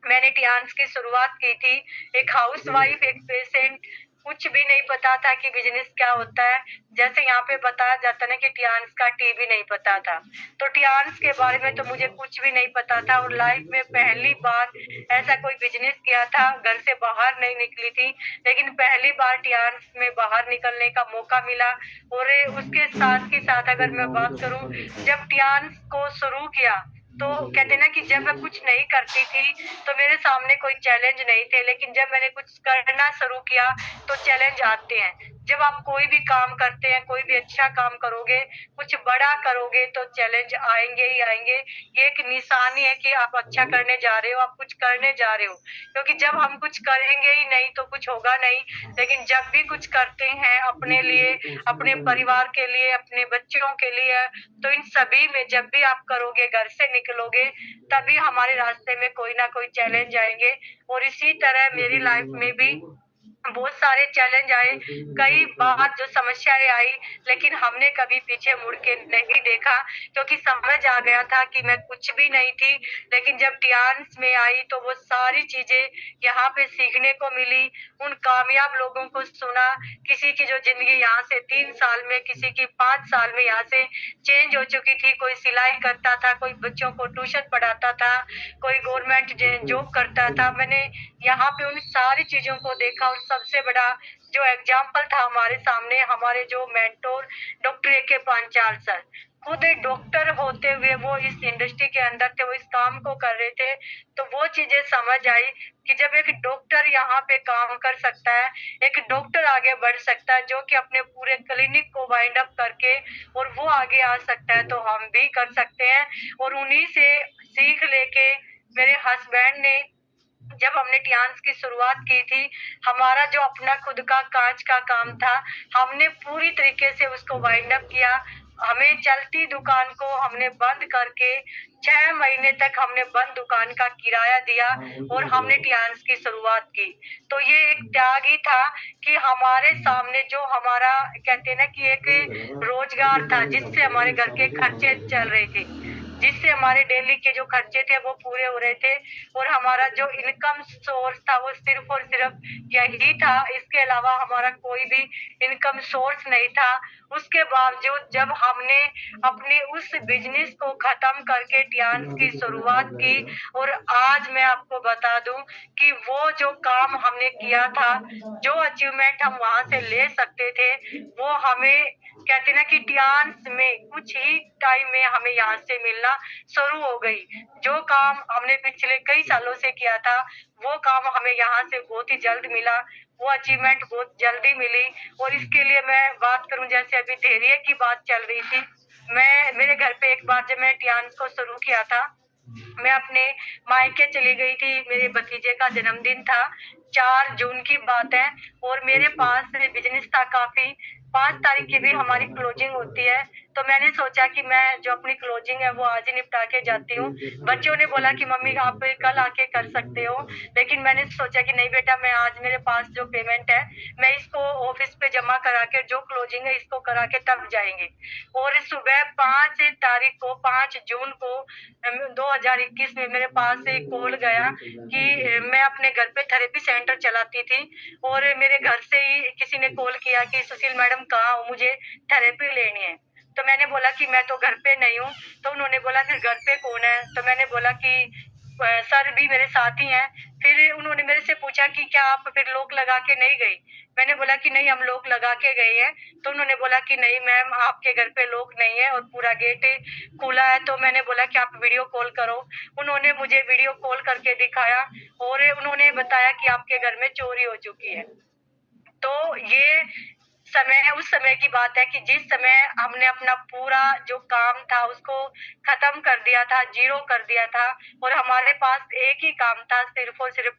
मैंने टियान्स की शुरुआत की थी, एक हाउसवाइफ, एक पेशेंट, कुछ भी नहीं पता था कि बिजनेस क्या होता है। जैसे यहाँ पे बताया जाता ना कि टियान्स का टीवी नहीं पता था, तो टियान्स के बारे में तो मुझे कुछ भी नहीं पता था। और लाइफ में पहली बार ऐसा कोई बिजनेस किया था, घर से बाहर नहीं निकली थी, लेकिन पहली बार टियान्स में बाहर निकलने का मौका मिला। और उसके साथ ही साथ अगर मैं बात करूं, जब टियान्स को शुरू किया तो कहते ना कि जब मैं कुछ नहीं करती थी तो मेरे सामने कोई चैलेंज नहीं थे, लेकिन जब मैंने कुछ करना शुरू किया तो चैलेंज आते हैं। जब आप कोई भी काम करते हैं, कोई भी अच्छा काम करोगे, कुछ बड़ा करोगे तो चैलेंज आएंगे ही आएंगे। ये एक निशानी है कि आप अच्छा करने जा रहे हो, आप कुछ करने जा रहे हो। क्योंकि जब हम कुछ करेंगे ही नहीं तो कुछ होगा नहीं। लेकिन जब भी कुछ करते हैं अपने लिए, अपने परिवार के लिए, अपने बच्चों के लिए, तो इन सभी में जब भी आप करोगे, घर से निकलोगे, तभी हमारे रास्ते में कोई ना कोई चैलेंज आएंगे। और इसी तरह मेरी लाइफ में भी बहुत सारे चैलेंज आए, कई बार जो समस्याएं आई, लेकिन हमने कभी पीछे मुड़ के नहीं देखा, क्योंकि समझ आ गया था कि मैं कुछ भी नहीं थी। लेकिन जब टियान्स में आई तो वो सारी चीजें यहाँ पे सीखने को मिली। उन कामयाब लोगों को सुना, किसी की जो जिंदगी यहाँ से 3 साल में, किसी की 5 साल में यहाँ से चेंज हो चुकी थी। कोई सिलाई करता था, कोई बच्चों को ट्यूशन पढ़ाता था, कोई गवर्नमेंट जॉब करता था। मैंने यहाँ पे उन सारी चीजों को देखा। और सबसे बड़ा जो एग्जाम्पल था हमारे सामने, हमारे जो mentor doctor A.K. Panchal sir, खुद एक डॉक्टर होते हुए वो इस इंडस्ट्री के अंदर थे, वो इस काम को कर रहे थे। तो वो चीजें समझ आई कि जब एक डॉक्टर यहाँ पे काम कर सकता है, एक डॉक्टर आगे बढ़ सकता है, जो कि अपने पूरे क्लिनिक को वाइंड अप करके और वो आगे आ सकता है, तो हम भी कर सकते हैं। और उन्हीं से सीख लेके मेरे हस्बैंड ने, जब हमने टियान्स की शुरुआत की थी, हमारा जो अपना खुद का कांच का काम था, हमने पूरी तरीके से उसको वाइंड अप किया। हमें चलती दुकान को हमने बंद करके 6 महीने तक हमने बंद दुकान का किराया दिया और हमने टियान्स की शुरुआत की। तो ये एक त्याग ही था कि हमारे सामने जो हमारा कहते हैं ना कि एक रोजगार था, जिससे हमारे घर के खर्चे चल रहे थे, जिससे हमारे डेली के जो खर्चे थे वो पूरे हो रहे थे। और हमारा जो इनकम सोर्स था वो सिर्फ और सिर्फ यही था, इसके अलावा हमारा कोई भी इनकम सोर्स नहीं था। उसके बावजूद जब हमने अपने उस बिजनेस को खत्म करके टियान्स की शुरुआत की, और आज मैं आपको बता दूं कि वो जो काम हमने किया था, जो अचीवमेंट हम वहां से ले सकते थे, वो हमें कहते ना कि टियान्स में कुछ ही टाइम में हमें यहाँ से मिलना शुरू हो गई। जो काम हमने पिछले कई सालों से किया था, वो काम हमें यहाँ से बहुत ही जल्द मिला, वो अचीवमेंट बहुत जल्दी मिली। और इसके लिए मैं बात करूं, जैसे अभी धैर्य की बात चल रही थी, मेरे घर पे एक बार जब मैं टियान्स को शुरू किया था, मैं अपने मायके चली गई थी, मेरे भतीजे का जन्मदिन था, 4 जून की बात है। और मेरे पास बिजनेस था काफी, 5 तारीख की भी हमारी क्लोजिंग होती है। तो मैंने सोचा कि मैं जो अपनी क्लोजिंग है वो आज ही निपटा के जाती हूँ। बच्चों ने बोला कि मम्मी आप कल आके कर सकते हो, लेकिन मैंने सोचा कि नहीं बेटा, मैं आज, मेरे पास जो पेमेंट है मैं इसको ऑफिस पे जमा करा के, जो क्लोजिंग है इसको करा के तब जाएंगे। और सुबह 5 तारीख को, 5 जून को 2021 में मेरे पास एक कॉल गया कि मैं अपने घर पे थेरेपी सेंटर चलाती थी, और मेरे घर से ही किसी ने कॉल किया कि सुशील मैडम कहाँ हो, मुझे थेरेपी लेनी है। तो मैंने बोला कि मैं तो घर पे नहीं हूँ। तो उन्होंने बोला फिर घर पे कौन है? तो मैंने बोला कि सर भी मेरे साथ ही हैं। फिर उन्होंने मेरे से पूछा कि क्या आप फिर लॉक लगा के नहीं गई? मैंने बोला कि नहीं, हम लॉक लगा के गए हैं। तो उन्होंने बोला कि नहीं मैम, आपके घर पे लॉक नहीं है और पूरा गेट खुला है। तो मैंने बोला कि आप वीडियो कॉल करो। उन्होंने मुझे वीडियो कॉल करके दिखाया और उन्होंने बताया कि आपके घर में चोरी हो चुकी है। तो ये समय उस समय की बात है कि जिस समय हमने अपना पूरा जो काम था उसको खत्म कर दिया था, जीरो कर दिया था, और हमारे पास एक ही काम था, सिर्फ और सिर्फ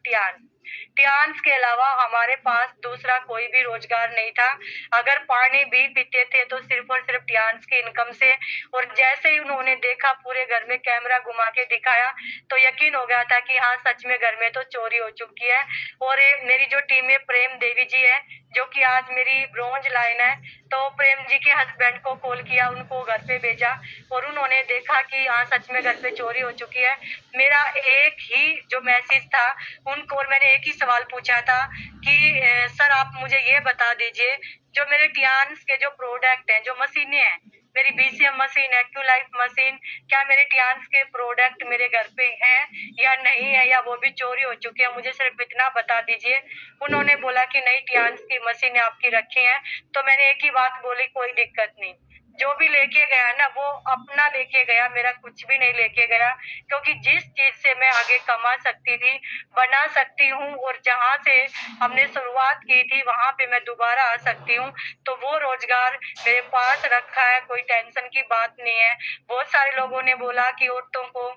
टियान्स के अलावा हमारे पास दूसरा कोई भी रोजगार नहीं था। अगर पानी भी पीते थे तो सिर्फ और सिर्फ टियान्स की इनकम से। और जैसे ही उन्होंने देखा, पूरे घर में कैमरा घुमा के दिखाया, तो यकीन हो गया था कि हाँ सच में घर में तो चोरी हो चुकी है। और मेरी जो टीम में प्रेम देवी जी है, जो कि आज मेरी ब्रोंज लाइन है, तो प्रेम जी के हस्बैंड को कॉल किया, उनको घर पे भेजा, और उन्होंने देखा कि हाँ सच में घर पे चोरी हो चुकी है। मेरा एक ही जो मैसेज था उनको, और मैंने एक ही सवाल पूछा था कि सर आप मुझे ये बता दीजिए, जो मेरे टियान्स के जो प्रोडक्ट हैं, जो मशीनें हैं, मेरी BCM मशीन है, एक्यूलाइफ मशीन, क्या मेरे टियान्स के प्रोडक्ट मेरे घर पे हैं या नहीं है, या वो भी चोरी हो चुके हैं? मुझे सिर्फ इतना बता दीजिए। उन्होंने बोला कि नहीं, टियान्स की मशीनें आपकी रखी हैं। तो मैंने एक ही बात बोली, कोई दिक्कत नहीं। जो भी लेके गया ना वो अपना लेके गया, मेरा कुछ भी नहीं लेके गया। क्योंकि जिस चीज से मैं आगे कमा सकती थी, बना सकती हूँ, और जहाँ से हमने शुरुआत की थी वहां पे मैं दोबारा आ सकती हूँ, तो वो रोजगार मेरे पास रखा है। कोई टेंशन की बात नहीं है। बहुत सारे लोगों ने बोला कि औरतों को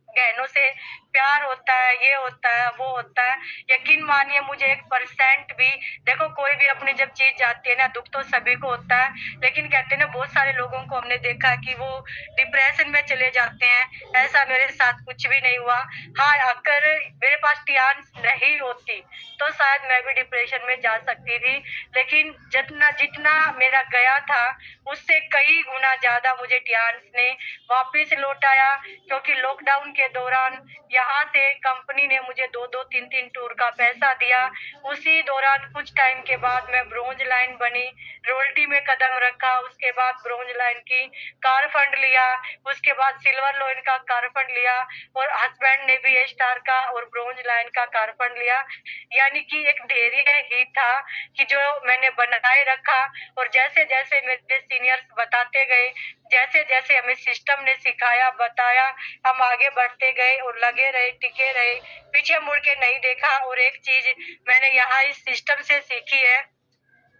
गहनों से प्यार होता है, ये होता है, वो होता है। यकीन मानिए मुझे 1% भी, देखो कोई भी अपनी जब चीज जाती है ना, दुख तो सभी को होता है, लेकिन कहते हैं ना बहुत सारे लोगों को हमने देखा है कि वो डिप्रेशन में चले जाते हैं। ऐसा मेरे साथ कुछ भी नहीं हुआ। हाँ, अगर मेरे पास टियान नहीं होती तो शायद मैं भी डिप्रेशन में जा सकती थी, लेकिन जितना जितना मेरा गया था उससे कई गुना ज्यादा मुझे टियान ने वापिस लौटाया। क्योंकि लॉकडाउन के दौरान यहाँ से कंपनी ने मुझे 2-2, 3-3 टूर का पैसा दिया। उसी दौरान कुछ टाइम के बाद मैं ब्रोंज लाइन बनी, रोल्टी में कदम रखा, उसके बाद ब्रोंज लाइन की कार फंड लिया, उसके बाद सिल्वर लाइन का कार फंड लिया, और हस्बैंड ने भी ए स्टार का और ब्रोंज लाइन का कार फंड लिया। यानी कि एक धैर्य ही था कि जो मैंने बनाए रखा। और जैसे जैसे मेरे सीनियर्स बताते गए, जैसे जैसे हमें सिस्टम ने सिखाया, बताया, हम आगे बढ़ते गए और लगे रहे, टिके रहे, पीछे मुड़ के नहीं देखा। और एक चीज मैंने यहाँ इस सिस्टम से सीखी है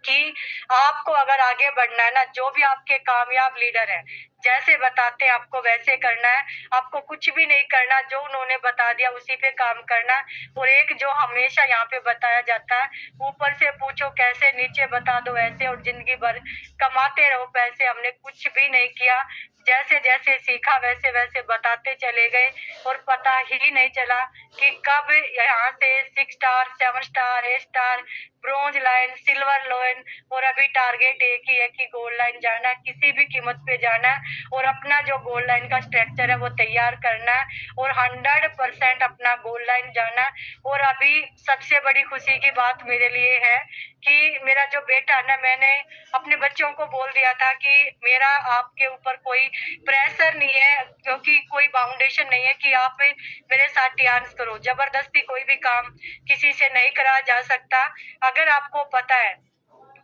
कि आपको अगर आगे बढ़ना है ना, जो भी आपके कामयाब लीडर है जैसे बताते हैं आपको वैसे करना है। आपको कुछ भी नहीं करना, जो उन्होंने बता दिया उसी पे काम करना। और एक जो हमेशा यहाँ पे बताया जाता है, ऊपर से पूछो कैसे, नीचे बता दो ऐसे, और जिंदगी भर कमाते रहो पैसे। हमने कुछ भी नहीं किया, जैसे जैसे सीखा वैसे वैसे बताते चले गए, और पता ही नहीं चला कि कब यहाँ से 6 star, 7 star, 8 star, bronze line, silver line, और अभी टारगेट एक ही है कि गोल्ड लाइन जाना है, किसी भी कीमत पे जाना है, और अपना जो गोल्ड लाइन का स्ट्रक्चर है वो तैयार करना है, और 100% अपना गोल्ड लाइन जाना है। और अभी सबसे बड़ी खुशी की बात मेरे लिए है कि मेरा जो बेटा है ना, मैंने अपने बच्चों को बोल दिया था कि मेरा आपके ऊपर कोई प्रेशर नहीं है, क्योंकि कोई बाउंडेशन नहीं है कि आप मेरे साथ डांस करो। जबरदस्ती कोई भी काम किसी से नहीं करा जा सकता। अगर आपको पता है,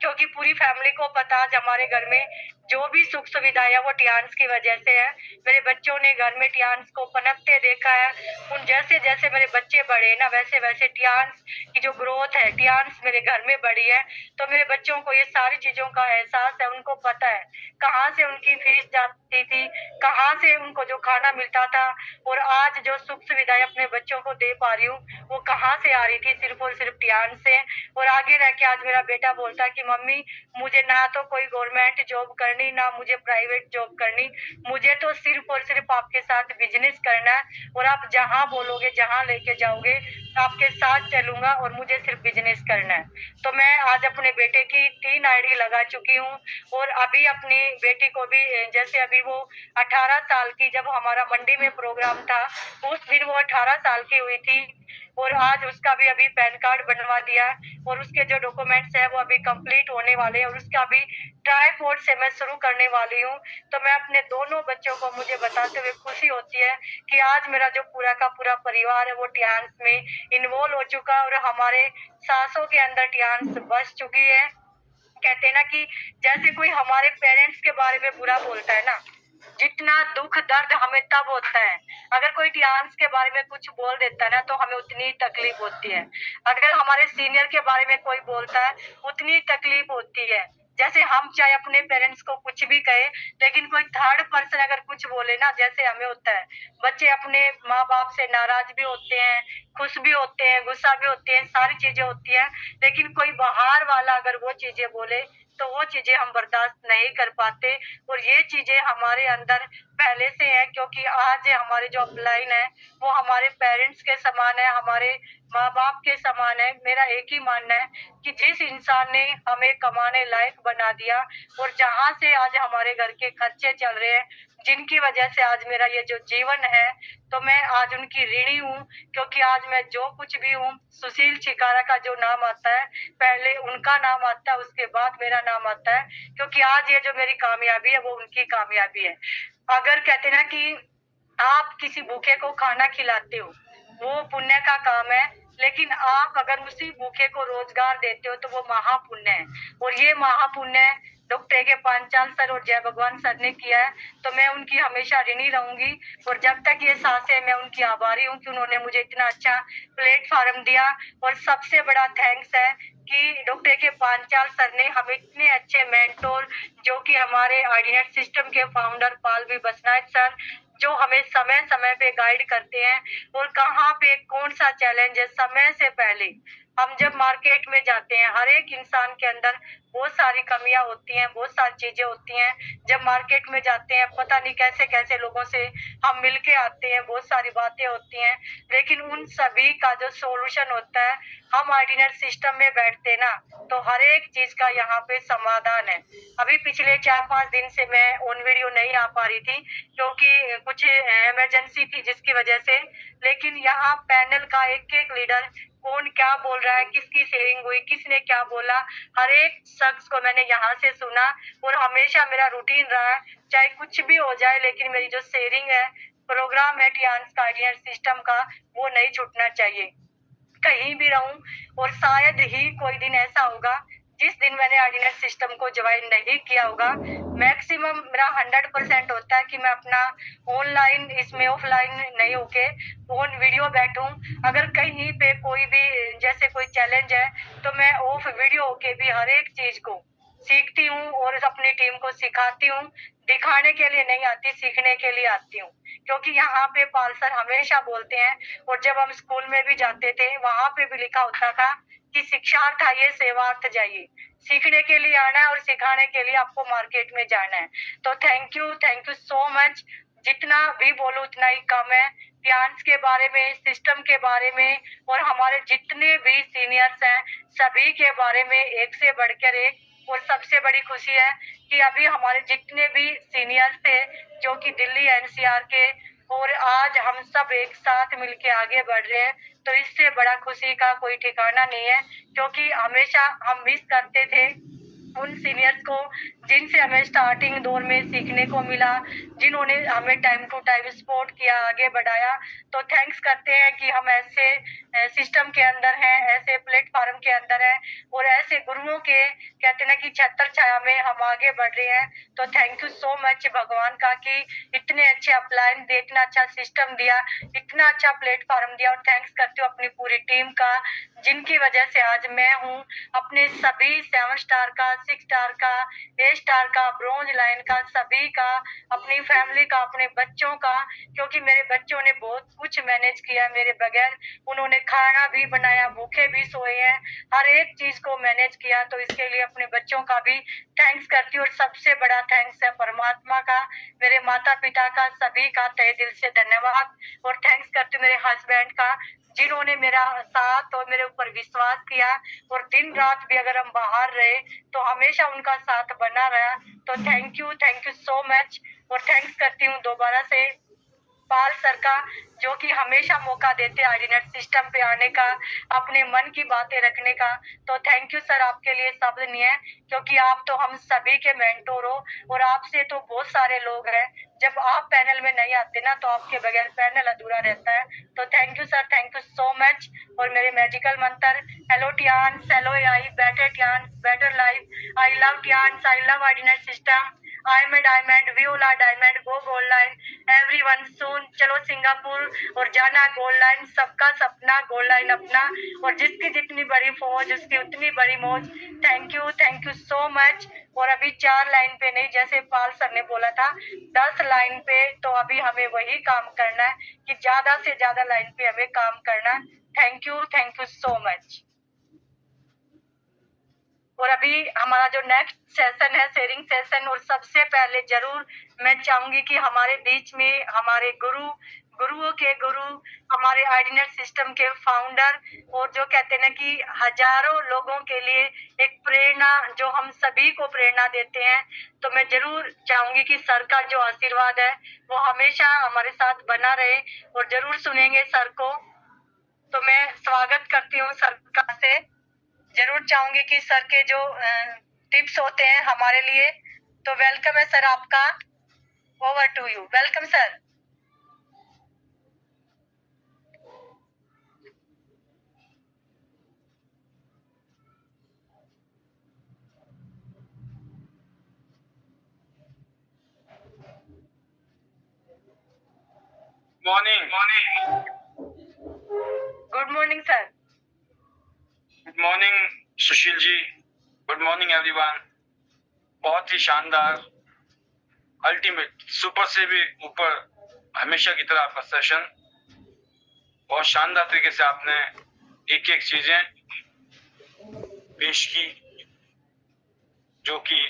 क्योंकि पूरी फैमिली को पता, आज हमारे घर में जो भी सुख सुविधा है वो टियान्स की वजह से है। मेरे बच्चों ने घर में टियान्स को पनपते देखा है। उन जैसे जैसे मेरे बच्चे बढ़े ना, वैसे वैसे टियान्स की जो ग्रोथ है, टियान्स मेरे घर में बढ़ी है। तो मेरे बच्चों को ये सारी चीजों का एहसास है, उनको पता है कहाँ से उनकी फीस जाती थी, कहाँ से उनको जो खाना मिलता था, और आज जो सुख सुविधाएं अपने बच्चों को दे पा रही हूँ वो कहाँ से आ रही थी, सिर्फ और सिर्फ टियान्स से। और आगे रह के आज मेरा बेटा बोलता है कि मम्मी मुझे ना तो कोई गवर्नमेंट जॉब करनी, ना मुझे प्राइवेट जॉब करनी, मुझे तो सिर्फ और सिर्फ आपके साथ बिजनेस करना है, और आप जहाँ बोलोगे, जहाँ लेके जाओगे आपके साथ चलूंगा, और मुझे सिर्फ बिजनेस करना है। तो मैं आज अपने बेटे की 3 आईडी लगा चुकी हूँ, और अभी अपनी बेटी को भी, जैसे अभी वो 18 साल की, जब हमारा मंडी में प्रोग्राम था उस दिन वो 18 साल की हुई थी, और आज उसका भी अभी पैन कार्ड बनवा दिया, और उसके जो डॉक्यूमेंट्स है वो अभी कंप्लीट होने वाले हैं, और उसका अभी ट्राईपोर्ट से मैं शुरू करने वाली हूँ। तो मैं अपने दोनों बच्चों को मुझे बताते हुए खुशी होती है कि आज मेरा जो पूरा का पूरा परिवार है वो टियान्स में इन्वॉल्व हो चुका है, और हमारे सांसों के अंदर टियान्स बस चुकी है। कहते हैं ना कि जैसे कोई हमारे पेरेंट्स के बारे में बुरा बोलता है ना, जितना दुख दर्द हमें तब होता है, अगर कोई टियान्स के बारे में कुछ बोल देता है ना तो हमें उतनी तकलीफ होती है। अगर हमारे सीनियर के बारे में कोई बोलता है उतनी तकलीफ होती है। जैसे हम चाहे अपने पेरेंट्स को कुछ भी कहे, लेकिन कोई थर्ड पर्सन अगर कुछ बोले ना, जैसे हमें होता है, बच्चे अपने माँ बाप से नाराज भी होते हैं, खुश भी होते हैं, गुस्सा भी होते हैं, सारी चीजें होती है, लेकिन कोई बाहर वाला अगर वो चीजें बोले तो वो चीजें हम बर्दाश्त नहीं कर पाते। और ये चीजें हमारे अंदर पहले से है, क्योंकि आज हमारे जो अपलाइन है वो हमारे पेरेंट्स के समान है, हमारे माँ बाप के समान है। मेरा एक ही मानना है कि जिस इंसान ने हमें कमाने लायक बना दिया, और जहाँ से आज हमारे घर के खर्चे चल रहे हैं, जिनकी वजह से आज मेरा ये जो जीवन है, तो मैं आज उनकी ऋणी हूँ। क्योंकि आज मैं जो कुछ भी हूँ, सुशील चिकारा का जो नाम आता है पहले उनका नाम आता है, उसके बाद मेरा नाम आता है, क्योंकि आज ये जो मेरी कामयाबी है वो उनकी कामयाबी है। अगर कहते ना कि आप किसी भूखे को खाना खिलाते हो वो पुण्य का काम है, लेकिन आप अगर उसी भूखे को रोजगार देते हो तो वो महापुण्य है। और ये महापुण्य डॉक्टर के पांचाल सर और जय भगवान सर ने किया है, तो मैं उनकी हमेशा ऋणी रहूंगी। और जब तक ये सांसें, मैं उनकी आभारी हूँ कि उन्होंने मुझे इतना अच्छा प्लेटफॉर्म दिया। और सबसे बड़ा थैंक्स है कि डॉक्टर के पांचाल सर ने हमें इतने अच्छे मेंटोर, जो कि हमारे आईडीनेट सिस्टम के फाउंडर पाल भी बसनायक सर, जो हमें समय समय पे गाइड करते हैं और कहाँ पे कौन सा चैलेंज है समय से पहले। हम जब मार्केट में जाते हैं, हर एक इंसान के अंदर बहुत सारी कमियां होती हैं, बहुत सारी चीजें होती हैं। जब मार्केट में जाते हैं, पता नहीं कैसे कैसे लोगों से हम मिलके आते हैं, बहुत सारी बातें होती हैं, लेकिन उन सभी का जो सॉल्यूशन होता है, हम आर्डिनर सिस्टम में बैठते ना, तो हर एक चीज का यहाँ पे समाधान है। अभी पिछले 4-5 दिन से मैं ऑन वीडियो नहीं आ पा रही थी, क्योंकि कुछ इमरजेंसी थी जिसकी वजह से। लेकिन यहाँ पैनल का एक एक लीडर कौन क्या बोल रहा है, किसकी शेयरिंग हुई, किसने क्या बोला, हर एक शख्स को मैंने यहाँ से सुना। और हमेशा मेरा रूटीन रहा है, चाहे कुछ भी हो जाए, लेकिन मेरी जो शेयरिंग है, प्रोग्राम है टियान्स का आइडियल सिस्टम का, वो नहीं छूटना चाहिए, कहीं भी रहूं। और शायद ही कोई दिन ऐसा होगा जिस दिन मैंने आर्डिनेट सिस्टम को ज्वाइन नहीं किया होगा। मैक्सिमम मेरा 100% होता है कि मैं अपना ऑनलाइन, इसमें ऑफलाइन नहीं होके ऑन वीडियो बैठूं। अगर कहीं पे कोई भी जैसे कोई चैलेंज है, तो मैं ऑफ वीडियो होके भी हर एक चीज को सीखती हूँ और अपनी टीम को सिखाती हूँ। दिखाने के लिए नहीं आती, सीखने के लिए आती हूँ। क्योंकि यहाँ पे पाल सर हमेशा बोलते हैं, और जब हम स्कूल में भी जाते थे, वहां पे भी लिखा होता था कि शिक्षार्थ आइए, सेवार्थ जाइए। सीखने के लिए आना है और सिखाने के लिए आपको मार्केट में जाना है। तो थैंक यू सो मच। जितना भी बोलो उतना ही कम है। प्लान्स के बारे में, सिस्टम के बारे में, और हमारे जितने भी सीनियर्स हैं, सभी के बारे में एक से बढ़कर एक। और सबसे बड़ी खुशी है कि अभी हमारे जितने भी सीनियर्स थे, जो कि दिल्ली एनसीआर के, और आज हम सब एक साथ मिलके आगे बढ़ रहे हैं, तो इससे बड़ा खुशी का कोई ठिकाना नहीं है। क्योंकि हमेशा हम मिस करते थे उन सीनियर्स को, जिनसे हमें स्टार्टिंग दौर में सीखने को मिला, जिन्होंने हमें टाइम टू टाइम सपोर्ट किया, आगे बढ़ाया। तो थैंक्स करते हैं कि हम ऐसे सिस्टम के अंदर हैं, ऐसे प्लेटफॉर्म के अंदर हैं, और ऐसे गुरुओं के, कहते ना कि छत्र छाया में हम आगे बढ़ रहे हैं। तो थैंक यू सो मच भगवान का कि इतने अच्छे अपलाइन दे, इतना अच्छा सिस्टम दिया, इतना अच्छा प्लेटफॉर्म दिया। और थैंक्स करती हूँ अपनी पूरी टीम का, जिनकी वजह से आज मैं हूँ। अपने सभी 7 स्टार का, 6 स्टार का, A स्टार का, ब्रोंज लाइन का, सभी का, अपनी फैमिली का, अपने बच्चों का। क्योंकि मेरे बच्चों ने बहुत कुछ मैनेज किया मेरे बगैर। उन्होंने खाना भी बनाया, भूखे भी सोए हैं, हर एक चीज को मैनेज किया। तो इसके लिए अपने बच्चों का भी थैंक्स करती हूँ। और सबसे बड़ा थैंक्स है परमात्मा का, मेरे माता पिता का, सभी का तहे दिल से धन्यवाद। और थैंक्स करती हूँ मेरे हस्बैंड का, जिन्होंने मेरा साथ और मेरे ऊपर विश्वास किया। और दिन रात भी अगर हम बाहर रहे, तो हमेशा उनका साथ बना रहा। तो थैंक यू सो मच। और थैंक्स करती हूँ दोबारा से पाल सर का, जो कि हमेशा मौका देते हैं आईडीनेट सिस्टम पे आने का, अपने मन की बातें रखने का। तो थैंक यू सर, आपके लिए शब्द नहीं है, क्योंकि आप तो हम सभी के मेंटोर हो, और आपसे तो बहुत सारे लोग हैं। जब आप पैनल में नहीं आते ना, तो आपके बगैर पैनल अधूरा रहता है। तो thank you sir, thank you so much. और मेरे मैजिकल मंत्र, hello Tiens, hello I, better Tiens, better life, I love Tiens, I love आईडीनेट system, I am a diamond, viola diamond, go gold line, everyone soon, चलो Singapore और जाना gold line, सबका सपना gold line अपना। और जिसकी जितनी बड़ी फौज, उसकी उतनी बड़ी मौज। Thank you so much. और अभी 4 लाइन पे नहीं, जैसे पाल सर ने बोला था 10 लाइन पे, तो अभी हमें वही काम करना है कि ज्यादा से ज्यादा लाइन पे हमें काम करना। Thank you so much. और अभी हमारा जो नेक्स्ट सेशन है, शेयरिंग सेशन। और सबसे पहले जरूर मैं चाहूंगी कि हमारे बीच में हमारे गुरुओं के गुरु, हमारे आईडीनेट सिस्टम के फाउंडर, और जो कहते हैं ना कि हजारों लोगों के लिए एक प्रेरणा, जो हम सभी को प्रेरणा देते हैं। तो मैं जरूर चाहूंगी कि सर का जो आशीर्वाद है, वो हमेशा हमारे साथ बना रहे, और जरूर सुनेंगे सर को। तो मैं स्वागत करती हूँ सर का से। जरूर चाहूंगी कि सर के जो टिप्स होते हैं हमारे लिए। तो वेलकम है सर आपका, over to you, welcome sir. Morning good morning sir. Good morning Sushil ji, good morning everyone. बहुत ही शानदार, अल्टीमेट, सुपर से भी ऊपर हमेशा की तरह आपका सेशन, बहुत शानदार तरीके से आपने एक एक चीजें पेश की जो कि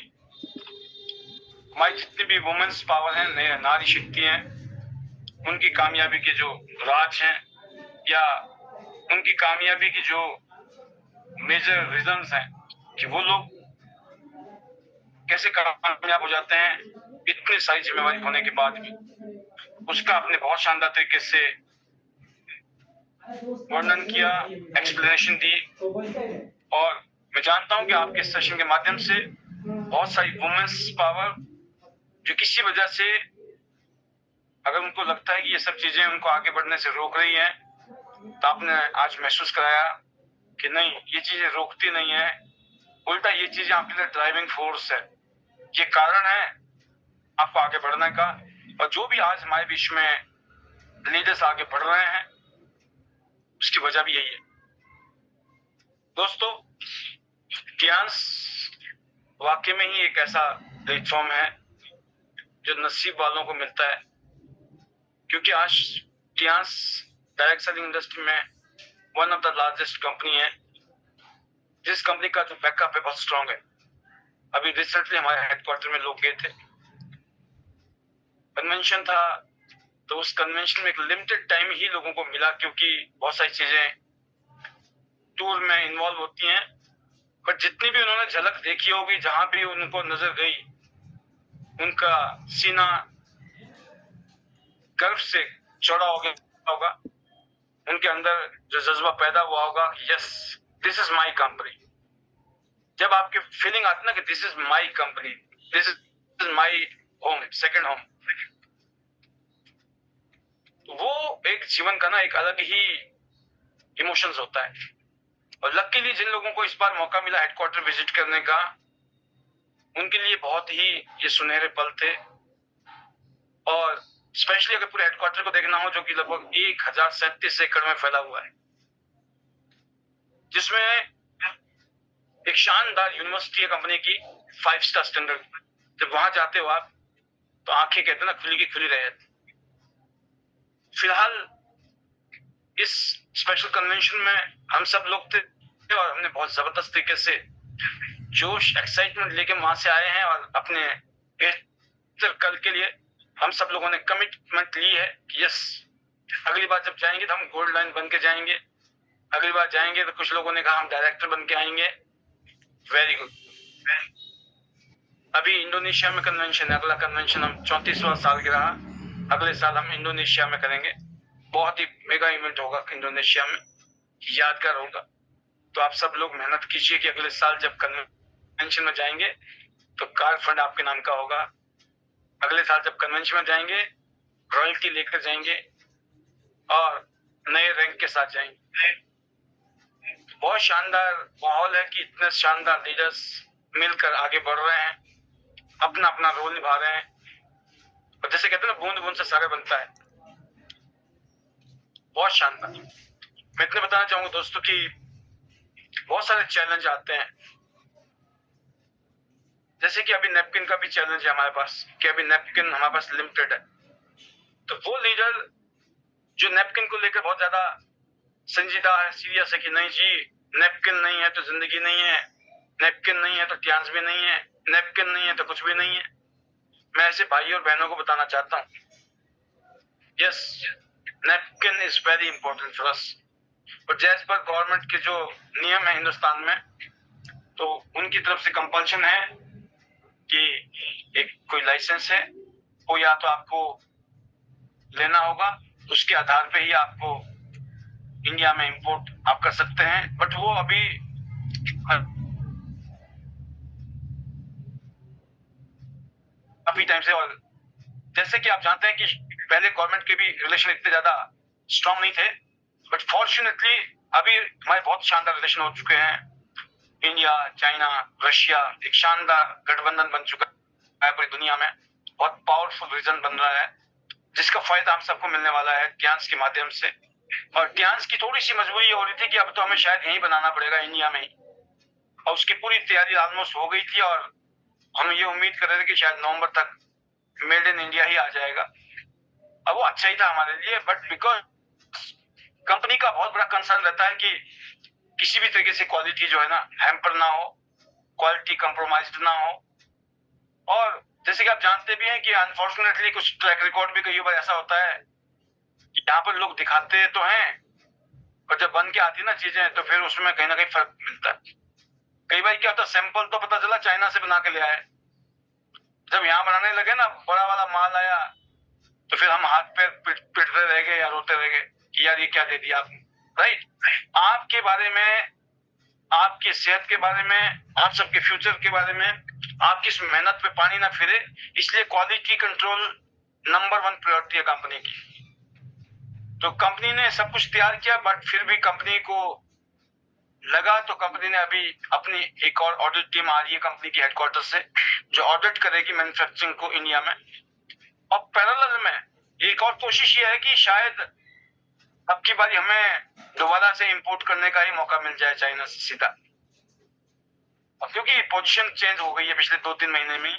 हमारी जितनी भी वुमेन्स पावर है, नारी शक्ति हैं, उनकी कामयाबी के जो राज हैं या उनकी कामयाबी की जो मेजर रीजंस हैं कि वो लोग कैसे कामयाब हो जाते हैं इतनी सारी जिम्मेवारी होने के बाद भी, उसका आपने बहुत शानदार तरीके से वर्णन किया, एक्सप्लेनेशन दी। और मैं जानता हूं कि आपके सेशन के माध्यम से बहुत सारी वुमेन्स पावर जो किसी वजह से अगर उनको लगता है कि ये सब चीजें उनको आगे बढ़ने से रोक रही हैं, तो आपने आज महसूस कराया कि नहीं, ये चीजें रोकती नहीं है, उल्टा ये चीजें आपके लिए ड्राइविंग फोर्स है, ये कारण है आपको आगे बढ़ने का। और जो भी आज हमारे बीच में लीडर्स आगे बढ़ रहे हैं उसकी वजह भी यही है। दोस्तों, टियांस वाकई में ही एक ऐसा प्लेटफॉर्म है जो नसीब वालों को मिलता है, क्योंकि आज टियांस डायरेक्ट सेलिंग इंडस्ट्री में one of the largest company है, जिस कंपनी का जो बैकअप है बहुत स्ट्रांग है। अभी रिसेंटली हमारे हेडक्वार्टर में लोग गए थे, कन्वेंशन था, तो उस कन्वेंशन में एक लिमिटेड टाइम ही लोगों को मिला, क्योंकि बहुत सारी चीजें टूर में इन्वॉल्व होती हैं। पर जितनी भी उन्होंने झलक देखी होगी, जहां भी उनको नजर गई, उनका सीना गर्व से चौड़ा हो गया होगा, उनके अंदर जो जज्बा पैदा हुआ होगा, yes this is my company. जब आपकी फीलिंग आती ना कि this is my company, this is my home, second home, तो वो एक जीवन का ना एक अलग ही इमोशंस होता है। और लकीली जिन लोगों को इस बार मौका मिला हेडक्वार्टर विजिट करने का, उनके लिए बहुत ही ये सुनहरे पल थे। और स्पेशली अगर पूरे हेडक्वार्टर को देखना हो, जो कि लगभग 1037 एकड़ में फैला हुआ है, जिसमें एक शानदार यूनिवर्सिटी है कंपनी की, 5 स्टार स्टैंडर्ड। जब वहां जाते हो आप, तो आंखें कहते ना खुली की खुली रह जाती। फिलहाल इस स्पेशल कन्वेंशन में हम सब लोग थे और हमने बहुत जबरदस्त तरीके से जोश, एक्साइटमेंट लेके वहां से आए हैं, और अपने बेहतर कल के लिए हम सब लोगों ने कमिटमेंट ली है कि यस, अगली बार जब जाएंगे तो हम गोल्ड लाइन बन के जाएंगे, अगली बार जाएंगे तो कुछ लोगों ने कहा हम डायरेक्टर बन के आएंगे। Very good. अभी इंडोनेशिया में कन्वेंशन है, अगला कन्वेंशन हम 34वां साल की रहा, अगले साल हम इंडोनेशिया में करेंगे। बहुत ही मेगा इवेंट होगा इंडोनेशिया में, यादगार होगा। तो आप सब लोग मेहनत कीजिए कि अगले साल जब कन्वेंशन में जाएंगे तो कार फंड आपके नाम का होगा। अगले साल जब कन्वेंशन में जाएंगे, रॉयल्टी लेकर जाएंगे और नए रैंक के साथ जाएंगे। बहुत शानदार माहौल है कि इतने शानदार लीडर्स मिलकर आगे बढ़ रहे हैं, अपना अपना रोल निभा रहे हैं। और जैसे कहते हैं ना, बूंद बूंद से सागर बनता है। बहुत शानदार। मैं इतने बताना चाहूंगा दोस्तों कि बहुत सारे चैलेंज आते हैं, जैसे कि अभी नैपकिन का भी चैलेंज है हमारे पास, कि अभी नैपकिन हमारे पास लिमिटेड है। तो वो लीडर जो नैपकिन को लेकर बहुत ज्यादा संजीदा है, सीरियस है कि नहीं जी, नैपकिन नहीं है तो जिंदगी नहीं है, नैपकिन नहीं है तो टियांस भी नहीं है, नैपकिन नहीं है तो कुछ भी नहीं है। मैं ऐसे भाई और बहनों को बताना चाहता हूँ, yes, napkin is very important for us. और जैसे पर गवर्नमेंट के जो नियम है हिंदुस्तान में, तो उनकी तरफ से कंपल्शन है कि एक कोई लाइसेंस है, वो या तो आपको लेना होगा, उसके आधार पे ही आपको इंडिया में इंपोर्ट आप कर सकते हैं। बट वो अभी टाइम से, और जैसे कि आप जानते हैं कि पहले गवर्नमेंट के भी रिलेशन इतने ज्यादा स्ट्रांग नहीं थे, बट फॉर्चुनेटली अभी हमारे बहुत शानदार रिलेशन हो चुके हैं। इंडिया, चाइना, रशिया एक शानदार गठबंधन बन चुका है पूरी दुनिया में, बहुत पावरफुल रीजन बन रहा है। जिसका फायदा हम सबको मिलने वाला है टियांस के माध्यम से। और टियांस की थोड़ी सी मजबूरी हो रही थी कि अब तो हमें शायद यहीं बनाना पड़ेगा इंडिया में ही, और उसकी पूरी तैयारी ऑलमोस्ट हो गई थी और हम ये उम्मीद कर रहे थे कि शायद नवंबर तक मेड इन इंडिया ही आ जाएगा। अब वो अच्छा ही था हमारे लिए, बट बिकॉज कंपनी का बहुत बड़ा कंसर्न रहता है कि किसी भी तरीके से क्वालिटी जो है ना हैम्पर ना हो, क्वालिटी कंप्रोमाइज्ड ना हो। और जैसे कि आप जानते भी हैं कि अनफॉर्चुनेटली कुछ ट्रैक रिकॉर्ड भी कई बार ऐसा होता है कि यहाँ पर लोग दिखाते तो हैं, पर जब बन के आती है ना चीजें तो फिर उसमें कहीं ना कहीं फर्क मिलता है। कई बार क्या होता है, सैंपल तो पता चला चाइना से बना के ले आए, जब यहाँ बनाने लगे ना बड़ा वाला माल आया तो फिर हम हाथ पैर पिटते रह गए या रोते रह गए कि यार ये क्या दे दिया आपने। राइट, आपके बारे में, आपकी सेहत के बारे में, आप सबके फ्यूचर के बारे में, आपकी इस मेहनत पे पानी ना फिरे, इसलिए क्वालिटी कंट्रोल नंबर 1 प्रायोरिटी है कंपनी की। तो कंपनी ने सब कुछ तैयार किया, बट फिर भी कंपनी को लगा, तो कंपनी ने अभी अपनी एक और ऑडिट टीम आ रही है कंपनी की हेडक्वार्टर से, जो ऑडिट करेगी मैन्युफैक्चरिंग को इंडिया में। और पैरेलल में एक और कोशिश ये है कि शायद अब की बारी हमें दोबारा से इंपोर्ट करने का ही मौका मिल जाए चाइना से सीधा, क्योंकि पोजीशन चेंज हो गई है पिछले 2-3 महीने में।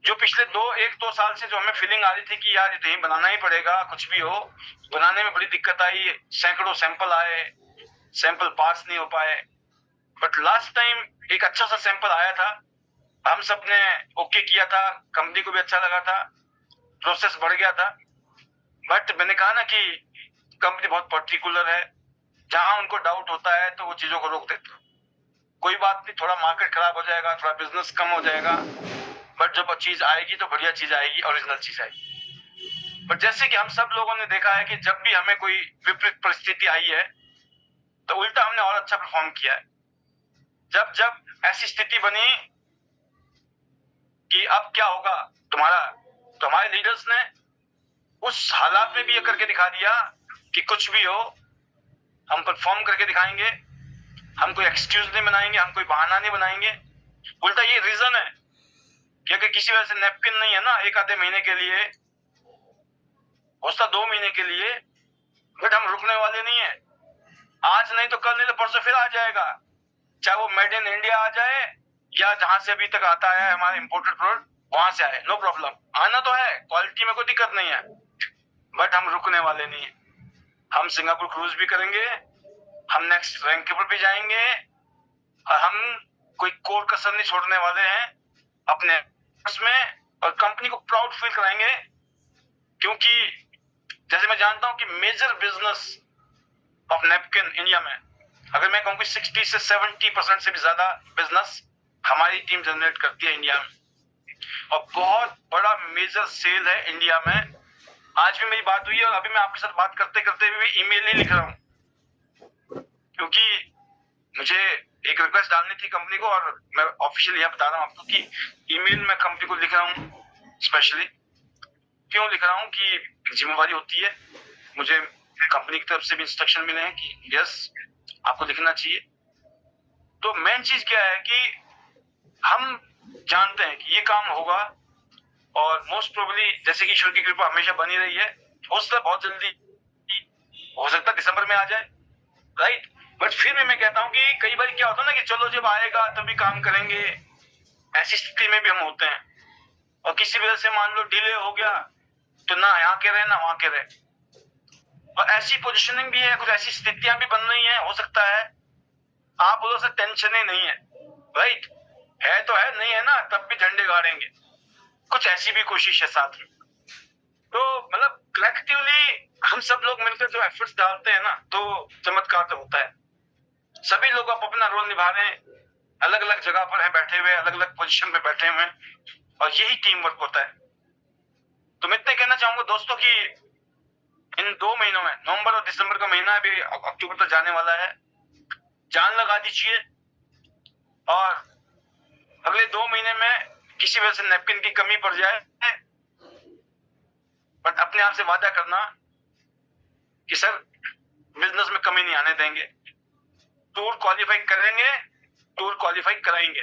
जो पिछले 1-2 साल से जो हमें फीलिंग आ रही थी कि यार ये बनाना ही पड़ेगा, कुछ भी हो, बनाने में बड़ी दिक्कत आई, सैकड़ों सैंपल आए, सैंपल पास नहीं हो पाए। बट लास्ट टाइम एक अच्छा सा सैंपल आया था, हम सब ने ओके किया था, कंपनी को भी अच्छा लगा था, प्रोसेस बढ़ गया था। बट मैंने कहा ना कि कंपनी बहुत पर्टिकुलर है, जहां उनको डाउट होता है तो वो चीजों को रोक देते हैं। कोई बात नहीं, थोड़ा मार्केट खराब हो जाएगा, थोड़ा बिजनेस कम हो जाएगा, बट जब चीज आएगी तो बढ़िया चीज आएगी, ओरिजिनल चीज आएगी। बट जैसे कि हम सब लोगों ने देखा है कि जब भी हमें कोई विपरीत परिस्थिति आई है तो उल्टा हमने और अच्छा परफॉर्म किया है। जब जब ऐसी स्थिति बनी कि अब क्या होगा तुम्हारा, तो हमारे लीडर्स ने उस हालात में भी ये करके दिखा दिया कि कुछ भी हो हम परफॉर्म करके दिखाएंगे, हम कोई एक्सक्यूज नहीं बनाएंगे, हम कोई बहाना नहीं बनाएंगे। उल्टा ये रीजन है कि अगर किसी वजह से नैपकिन नहीं है ना एक आधे महीने के लिए, हो सकता 2 महीने के लिए, बट हम रुकने वाले नहीं है। आज नहीं तो कल, नहीं तो परसों फिर आ जाएगा, चाहे वो मेड इन इंडिया आ जाए या जहां से अभी तक आता है हमारे इम्पोर्टेड प्रोडक्ट वहां से आए, नो प्रॉब्लम, आना तो है, क्वालिटी में कोई दिक्कत नहीं है। बट हम रुकने वाले नहीं है। हम सिंगापुर क्रूज भी करेंगे, हम नेक्स्ट रैंक पर भी जाएंगे, और हम कोई कोर कसर नहीं छोड़ने वाले हैं अपने में, और कंपनी को प्राउड फील कराएंगे। क्योंकि जैसे मैं जानता हूं कि major business of napkin India में, अगर मैं कहूँ कि 60 से 70% से भी ज्यादा बिजनेस हमारी टीम जनरेट करती है इंडिया में, और बहुत बड़ा मेजर सेल है इंडिया में। आज भी मेरी बात हुई है और अभी मैं आपके साथ बात करते करते भी ईमेल नहीं लिख रहा हूँ, क्योंकि मुझे एक रिक्वेस्ट डालनी थी कंपनी को, और मैं ऑफिशियली यह बता रहा हूँ आपको कि ईमेल मैं कंपनी को लिख रहा हूँ। स्पेशली क्यों लिख रहा हूँ कि जिम्मेवारी होती है, मुझे कंपनी की तरफ से भी इंस्ट्रक्शन मिले हैं कि यस आपको लिखना चाहिए। तो मेन चीज क्या है कि हम जानते हैं कि ये काम होगा, और मोस्ट प्रोबेबली जैसे कि ईश्वर की कृपा हमेशा बनी रही है, हो सकता है बहुत जल्दी, हो सकता है दिसंबर में आ जाए, राइट। बट फिर भी मैं कहता हूं कि कई बार क्या होता है ना कि चलो जब आएगा तभी काम करेंगे, ऐसी स्थिति में भी हम होते हैं, और किसी वजह से मान लो डिले हो गया तो ना यहाँ के रहे ना वहां के रहे, और ऐसी पोजिशनिंग भी है, कुछ ऐसी स्थितियां भी बन रही है। हो सकता है आप बोलो से टेंशन ही नहीं है, राइट, है तो है, नहीं है ना तब भी झंडे गाड़ेंगे, कुछ ऐसी भी कोशिश है साथ में। तो मतलब कलेक्टिवली हम सब लोग मिलकर जो एफर्ट्स डालते हैं ना, तो चमत्कार तो होता है। सभी लोग अपना रोल निभा रहे हैं, अलग अलग जगह पर हैं बैठे हुए, अलग अलग पोजीशन पे बैठे हुए हैं, और यही टीम वर्क होता है। तो मैं इतना कहना चाहूंगा दोस्तों कि इन 2 महीनों में, नवंबर और दिसंबर का महीना अभी अक्टूबर तक जाने वाला है, जान लगा दीजिए, और अगले 2 महीने में किसी वजह से नैपकिन की कमी पड़ जाए, बट अपने आप से वादा करना कि सर बिजनेस में कमी नहीं आने देंगे, टूर क्वालिफाई करेंगे, टूर क्वालिफाई कराएंगे,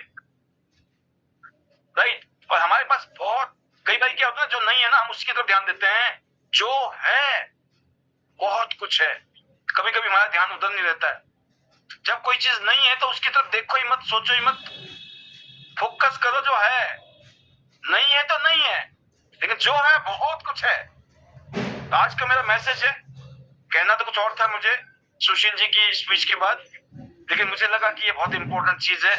राइट। और हमारे पास बहुत कई बार क्या होता है, जो नहीं है ना, हम उसकी तरफ ध्यान देते हैं। जो है बहुत कुछ है। कभी कभी हमारा ध्यान उधर नहीं रहता है। जब कोई चीज नहीं है तो उसकी तरफ देखो ही मत, सोचो ही मत, फोकस करो जो है। नहीं है तो नहीं है, लेकिन जो है बहुत कुछ है। तो आज का मेरा मैसेज है, कहना तो कुछ और था मुझे सुशील जी की स्पीच के बाद, लेकिन मुझे लगा कि ये बहुत इंपॉर्टेंट चीज है,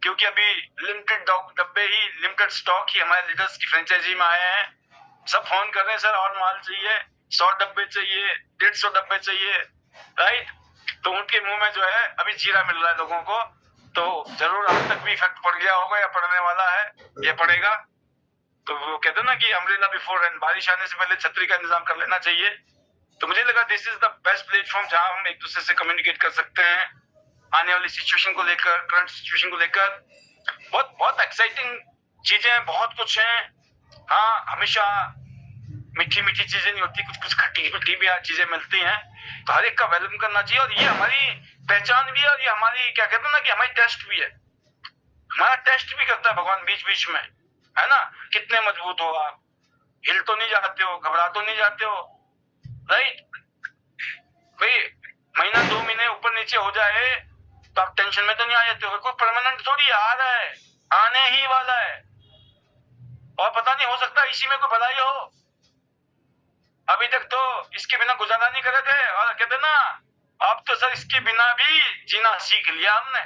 क्योंकि अभी लिमिटेड डब्बे ही, लिमिटेड स्टॉक ही हमारे लीडर्स की फ्रेंचाइजी में आए हैं। सब फोन कर रहे हैं, सर और माल चाहिए, 100 डब्बे चाहिए, 150 डब्बे चाहिए, राइट। तो उनके मुंह में जो है अभी जीरा मिल रहा है लोगों को। तो जरूर आज तक भी इफेक्ट पड़ गया होगा या पड़ने वाला है, ये पड़ेगा। तो वो कहते हैं ना कि अम्ब्रेला बिफोर रेन, बारिश आने से पहले छतरी का इंतजाम कर लेना चाहिए। तो मुझे लगा this is the best platform जहां हम एक दूसरे से कम्युनिकेट कर सकते हैं आने वाली सिचुएशन को लेकर, करंट सिचुएशन को लेकर। बहुत बहुत एक्साइटिंग चीजें, बहुत कुछ हैं। हाँ, हमेशा मीठी मीठी चीजें नहीं होती, कुछ कुछ खट्टी खट्टी भी चीजें मिलती हैं। तो हर एक का वेलकम करना चाहिए, और ये हमारी पहचान भी है, और ये हमारी क्या कहते हैं ना कि हमारी टेस्ट भी है। हमारा टेस्ट भी करता है भगवान बीच बीच में, है ना। कितने मजबूत हो आप, हिल तो नहीं जाते हो, घबरा तो नहीं जाते हो, राइट। भाई महीना 2 महीने ऊपर नीचे हो जाए तो आप टेंशन में तो नहीं आ जाते हो। कोई परमानेंट थोड़ी आ रहा है, आने ही वाला है, और पता नहीं, हो सकता है इसी में कोई भलाई हो। अभी तक तो इसके बिना गुजारा नहीं कर रहे थे, और कहते ना अब तो सर इसके बिना भी जीना सीख लिया हमने।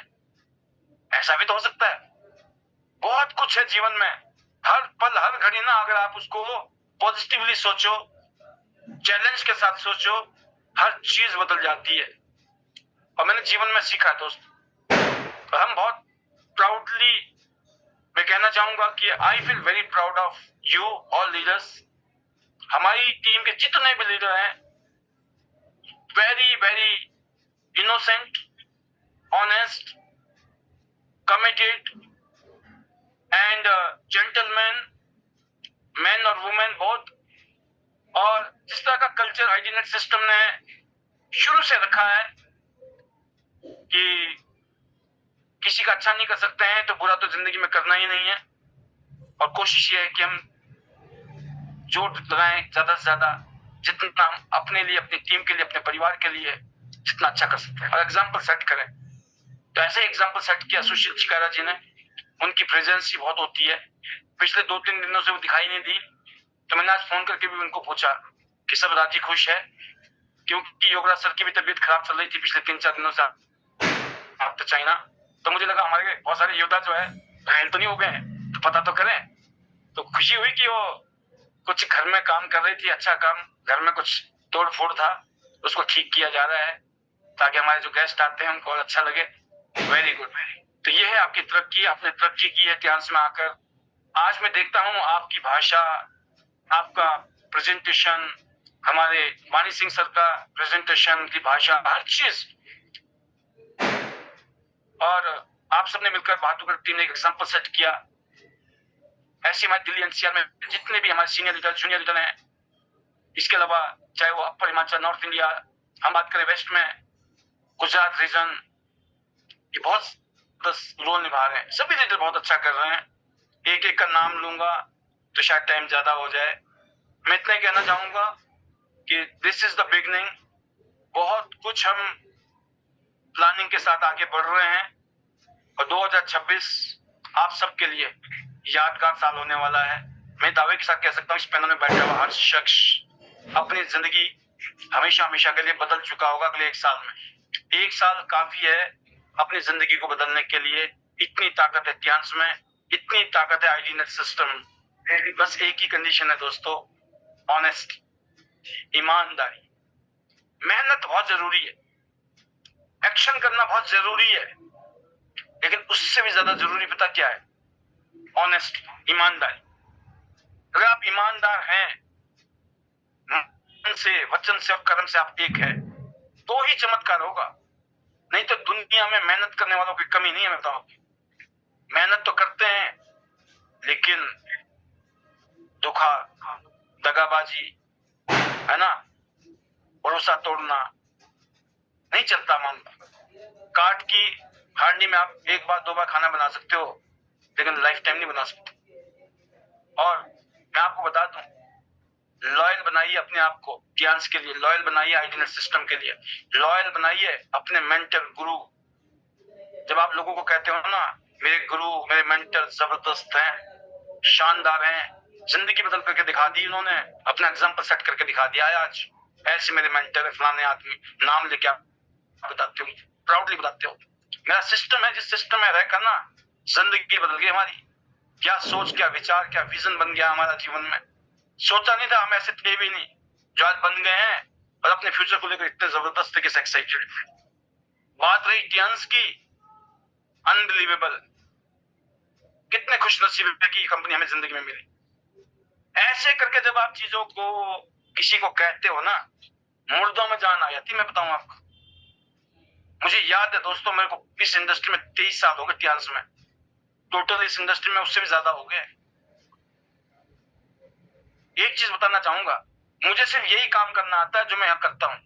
ऐसा भी तो हो सकता है। बहुत कुछ है जीवन में, हर पल हर घड़ी ना, अगर आप उसको पॉजिटिवली सोचो, चैलेंज के साथ सोचो, हर चीज बदल जाती है। और मैंने जीवन में सीखा दोस्त। तो हम बहुत प्राउडली, मैं कहना चाहूंगा कि I feel very proud of you all leaders. हमारी टीम के जितने भी लीडर हैं, very very innocent, honest, committed and gentleman, man और वुमेन बोथ। और जिस तरह का कल्चर आईडीनेट सिस्टम ने शुरू से रखा है कि किसी का अच्छा नहीं कर सकते हैं, तो बुरा तो जिंदगी में करना ही नहीं है। और कोशिश ये है कि हम जोर लगाएं ज्यादा से ज्यादा, जितना हम अपने लिए, अपनी टीम के लिए, अपने परिवार के लिए जितना अच्छा कर सकते हैं, और एग्जाम्पल सेट करें। तो ऐसे एग्जाम्पल सेट किया सुशील चिकारा जी ने। उनकी प्रेजेंस ही बहुत होती है। पिछले 2-3 दिनों से वो दिखाई नहीं दी, तो मैंने आज फोन करके भी उनको पूछा कि सब राजी खुश है, क्योंकि योगराज सर की भी तबीयत खराब चल रही थी पिछले 3-4 दिनों से आफ्टर चाइना। तो मुझे लगा हमारे बहुत सारे योद्धा जो है घायल तो नहीं हो गए हैं, तो पता तो करें। तो खुशी हुई कि वो कुछ घर में काम कर रही थी, अच्छा काम, घर में कुछ तोड़ फोड़ था, उसको ठीक किया जा रहा है, ताकि हमारे जो गेस्ट आते हैं उनको अच्छा लगे। Very good, very. तो ये है आपकी तरक्की, आपने तरक्की की है इतिहास में आकर। आज मैं देखता हूँ आपकी भाषा, आपका प्रेजेंटेशन, हमारे वाणी सिंह सर का प्रेजेंटेशन की भाषा, हर चीज। और आप सबने मिलकर बहादुरगढ़ टीम ने एक एग्जाम्पल सेट किया। ऐसे हमारे दिल्ली एनसीआर में जितने भी हमारे सीनियर लीडर, जूनियर लीडर हैं, इसके अलावा चाहे वो अपर हिमाचल, नॉर्थ इंडिया, हम बात करें वेस्ट में, गुजरात रीजन, ये बहुत रोल निभा रहे हैं। सभी लीडर बहुत अच्छा कर रहे हैं। एक एक का नाम लूंगा तो शायद टाइम ज्यादा हो जाए। मैं इतना ही कहना चाहूंगा कि दिस इज द बिगनिंग। बहुत कुछ हम प्लानिंग के साथ आगे बढ़ रहे हैं, और 2026 आप सबके लिए यादगार साल होने वाला है। मैं दावे के साथ कह सकता हूँ, इस पैनल में बैठा हुआ हर शख्स अपनी जिंदगी हमेशा हमेशा के लिए बदल चुका होगा अगले 1 साल में। 1 साल काफी है अपनी जिंदगी को बदलने के लिए। इतनी ताकत है इतिहास में, इतनी ताकत है आईडीनेट सिस्टम। बस एक ही कंडीशन है दोस्तों, ऑनेस्ट, ईमानदारी। मेहनत बहुत जरूरी है, एक्शन करना बहुत जरूरी है, लेकिन उससे भी ज्यादा जरूरी पता क्या है? ऑनेस्ट, ईमानदारी। अगर आप ईमानदार हैं, मन से, वचन से और कर्म से आप एक है, तो ही चमत्कार होगा। नहीं तो दुनिया में मेहनत करने वालों की कमी नहीं है। मैं बताऊं, मेहनत तो करते हैं, लेकिन धोखा, दगाबाजी, है ना, भरोसा तोड़ना नहीं चलता मामला। काट की हांडी में आप 1 बार 2 बार खाना बना सकते हो, लेकिन लाइफ टाइम नहीं बना सकते। और मैं आपको बता दूं, लॉयल बनाइए अपने आप को टियांस के लिए, लॉयल बनाइए आइडियल सिस्टम के लिए, लॉयल बनाइए अपने मेंटर गुरु। जब आप लोगों को कहते हो ना मेरे गुरु मेरे मेंटर जबरदस्त हैं, शानदार हैं, जिंदगी बदल करके दिखा दी उन्होंने, अपना एग्जाम्पल सेट करके दिखा दिया है। आज ऐसे मेरे मेंटर है फलाने आदमी, नाम लेके आप बताते हो, प्राउडली बताते हो। मेरा सिस्टम है, जिस सिस्टम में रहकर ना जिंदगी बदल गई हमारी। क्या सोच, क्या विचार, क्या विजन बन गया हमारा जीवन में। सोचा नहीं था, हम ऐसे थे भी नहीं जो आज बन गए हैं और अपने फ्यूचर को लेकर इतने जबरदस्त तरीके से एक्साइटेड। बात रही टियांस की, अनबिलीवेबल, कितने खुश नसीब है कि कंपनी हमें जिंदगी में मिली। ऐसे करके जब आप चीजों को किसी को कहते हो ना, मुर्दों में जान आ जाती। मैं बताऊं आपको, मुझे याद है दोस्तों, मेरे को इस इंडस्ट्री में 23 साल हो गए टियांस में, टोटल इस इंडस्ट्री में उससे भी ज्यादा हो गए। एक चीज बताना चाहूंगा, मुझे सिर्फ यही काम करना आता है जो मैं यहाँ करता हूं।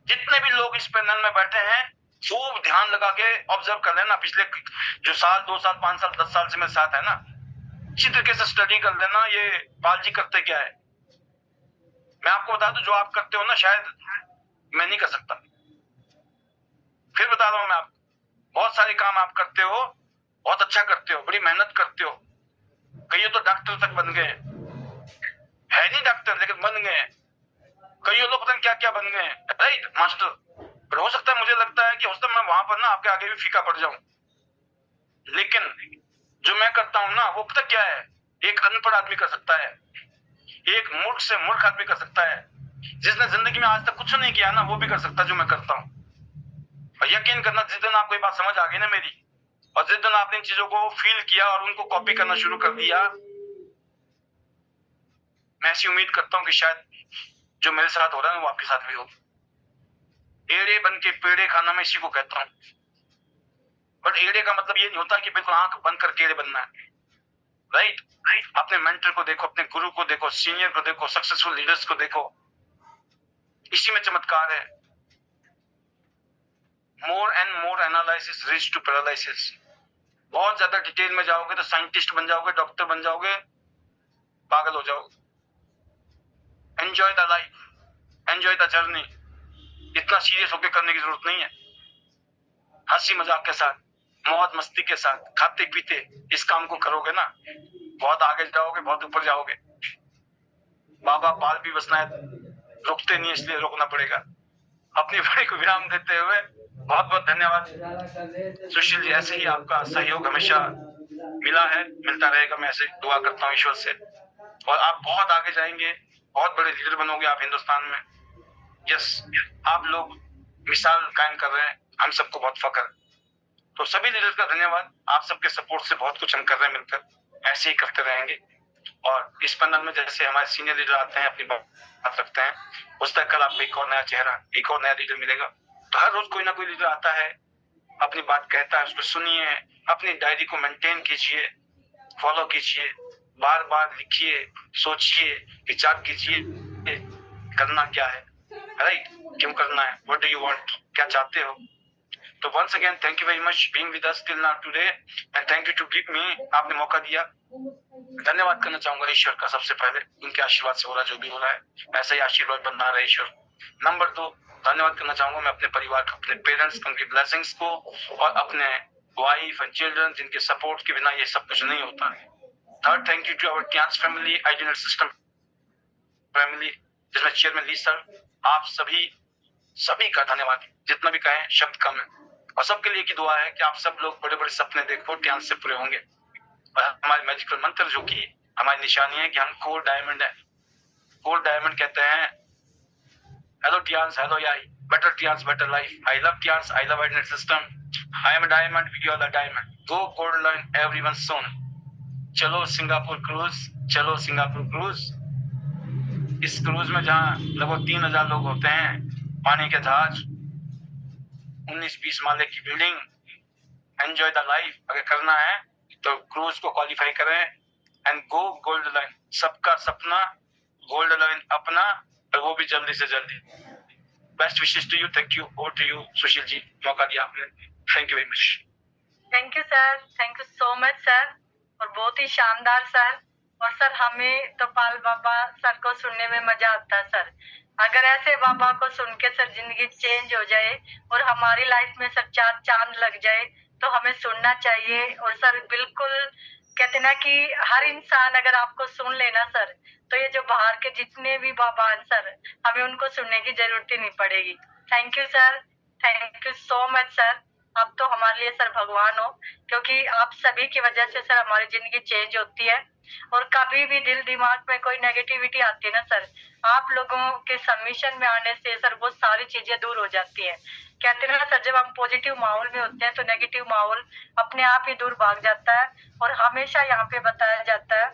जितने भी लोग इस पैनल में बैठे हैं, खूब ध्यान लगा के ऑब्जर्व कर लेना, पिछले जो साल 2 साल 5 साल 10 साल से मेरे साथ है ना, अच्छी तरीके से स्टडी कर लेना ये पाल जी करते क्या है। मैं आपको बता दूं, जो आप करते हो ना शायद मैं नहीं कर सकता। फिर बता रहा हूं मैं आपको, बहुत सारे काम आप करते हो, बहुत अच्छा करते हो, बड़ी मेहनत करते हो। कई तो डॉक्टर तक बन गए, है नहीं डॉक्टर लेकिन बन गए। कई लोग पता नहीं क्या क्या बन गए, राइट मास्टर। पर हो सकता है, मुझे लगता है कि हो सकता है मैं वहां पर ना आपके आगे भी फीका पड़ जाऊं। लेकिन जो मैं करता हूं ना, वो पता क्या है, एक अनपढ़ आदमी कर सकता है, एक मूर्ख से मूर्ख आदमी कर सकता है, जिसने जिंदगी में आज तक कुछ नहीं किया ना, वो भी कर सकता है जो मैं करता हूं। और यकीन करना, जिस दिन आपको ये बात समझ आ गई ना मेरी, और जिस दिन आपने इन चीजों को फील किया और उनको कॉपी करना शुरू कर दिया, मैं ऐसी उम्मीद करता हूं कि शायद जो मेरे साथ हो रहा है वो आपके साथ भी हो। एड़े बन के पेड़े खाना, मैं इसी को कहता हूं। बट एड़े का मतलब ये नहीं होता कि बिल्कुल आंख बंद करके एड़े बनना है, राइट। अपने मेंटर को देखो, अपने गुरु को देखो, सीनियर को देखो, सक्सेसफुल लीडर्स को देखो, इसी में चमत्कार है। More and more analysis reach to paralysis. बहुत ज्यादा डिटेल में जाओगे तो साइंटिस्ट बन जाओगे, डॉक्टर बन जाओगे, पागल हो जाओगे। Enjoy the life, enjoy the journey. इतना सीरियस होकर करने की जरूरत नहीं है। हंसी मजाक के साथ, मौज मस्ती के साथ, खाते पीते इस काम को करोगे ना, बहुत आगे जाओगे, बहुत ऊपर जाओगे। बाबा पाल भी बसना है, रुकते नहीं इसलिए रोकना पड़ेगा। अपनी वाणी को विराम देते हुए बहुत बहुत धन्यवाद सुशील जी। ऐसे ही आपका सहयोग हमेशा मिला है, मिलता रहेगा। मैं ऐसे दुआ करता हूँ ईश्वर से, और आप बहुत आगे जाएंगे, बहुत बड़े लीडर बनोगे आप हिंदुस्तान में। यस, आप लोग मिसाल कायम कर रहे हैं, हम सबको बहुत फख्र। तो सभी लीडर्स का धन्यवाद, आप सबके सपोर्ट से बहुत कुछ हम कर रहे हैं मिलकर, ऐसे ही करते रहेंगे। और इस पैनल में जैसे हमारे सीनियर लीडर आते हैं, अपनी बात रखते हैं, उस तक कल आपको एक और नया चेहरा, एक और नया लीडर मिलेगा। तो हर रोज कोई ना कोई लीडर आता है, अपनी बात कहता है, उसको सुनिए, अपनी डायरी को मेंटेन कीजिए, फॉलो कीजिए, बार बार लिखिए, सोचिए, विचार कीजिए करना क्या है, राइट, क्यों करना है, व्हाट डू यू वांट, क्या चाहते हो। तो once again thank you very much being with us till now today, and thank you to give me, आपने मौका दिया। धन्यवाद करना चाहूंगा ईश्वर का सबसे पहले, उनके आशीर्वाद से हो रहा जो भी हो रहा है, ऐसा ही आशीर्वाद बनना रहे ईश्वर। नंबर 2, धन्यवाद करना चाहूंगा मैं अपने परिवार को, अपने पेरेंट्स को, उनकी ब्लेसिंग्स को, और अपने वाइफ एंड चिल्ड्रन जिनके सपोर्ट के बिना ये सब कुछ नहीं होता है। Third, thank you to our Tiens family, ideal system family, जिसमें चेयरमैन ली सर, आप सभी का धन्यवाद। जितना भी कहें शब्द कम है, और सबके लिए की दुआ है कि आप सब लोग बड़े बड़े सपने देखो, टियांस से पूरे होंगे। और हमारे मैजिकल मंत्र जो कि हमारी निशानी है कि हम कोर डायमंड है। कोर डायमंड कहते हैं hello Tiens, hello I, better Tiens, better life. I love Tiens, I love ideal system. I am a diamond, you are the diamond. Go core line, everyone soon. चलो Singapore cruise, चलो Singapore cruise. इस cruise में जहाँ लगभग 3000 लोग होते हैं, पानी के जहाज, 19-20 माले की बिल्डिंग, एंजॉय द लाइफ। अगर करना है तो क्रूज को क्वालिफाई करें एंड गो गोल्ड लाइन। सबका सपना गोल्ड लाइन अपना, और वो भी जल्दी से जल्दी। Best wishes to you, thank you, over to you Sushil ji, मौका दिया आपने, thank you very much. Thank you sir, thank you so much sir, और बहुत ही शानदार सर, और सर हमें तो पाल बाबा सर को सुनने में मजा आता है सर। अगर ऐसे बाबा को सुन के सर जिंदगी चेंज हो जाए और हमारी लाइफ में सर चार चांद लग जाए तो हमें सुनना चाहिए। और सर बिल्कुल कहते ना कि हर इंसान अगर आपको सुन लेना सर, तो ये जो बाहर के जितने भी बाबा हैं सर, हमें उनको सुनने की जरूरत ही नहीं पड़ेगी। Thank you sir, thank you so much sir. आप तो हमारे लिए सर भगवान हो, क्योंकि आप सभी की वजह से सर हमारी जिंदगी चेंज होती है। और कभी भी दिल दिमाग में कोई नेगेटिविटी आती है ना सर, आप लोगों के सबमिशन में आने से सर वो सारी चीजें दूर हो जाती है। कहते हैं ना सर, जब हम पॉजिटिव माहौल में होते हैं तो नेगेटिव माहौल अपने आप ही दूर भाग जाता है। और हमेशा यहाँ पे बताया जाता है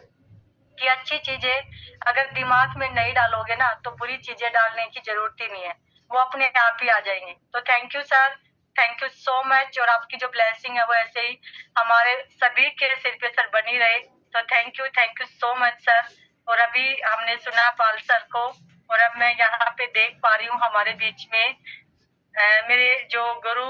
कि अच्छी चीजें अगर दिमाग में नहीं डालोगे ना तो बुरी चीजें डालने की जरूरत ही नहीं है, वो अपने आप ही आ जाएंगी। तो thank you sir, thank you so much. और आपकी जो ब्लेसिंग है वो ऐसे ही हमारे सभी के सिर पे सर बनी रहे। तो thank you so much sir. और अभी हमने सुना पाल सर को, और अब मैं यहाँ पे देख पा रही हूँ हमारे बीच में मेरे जो गुरु,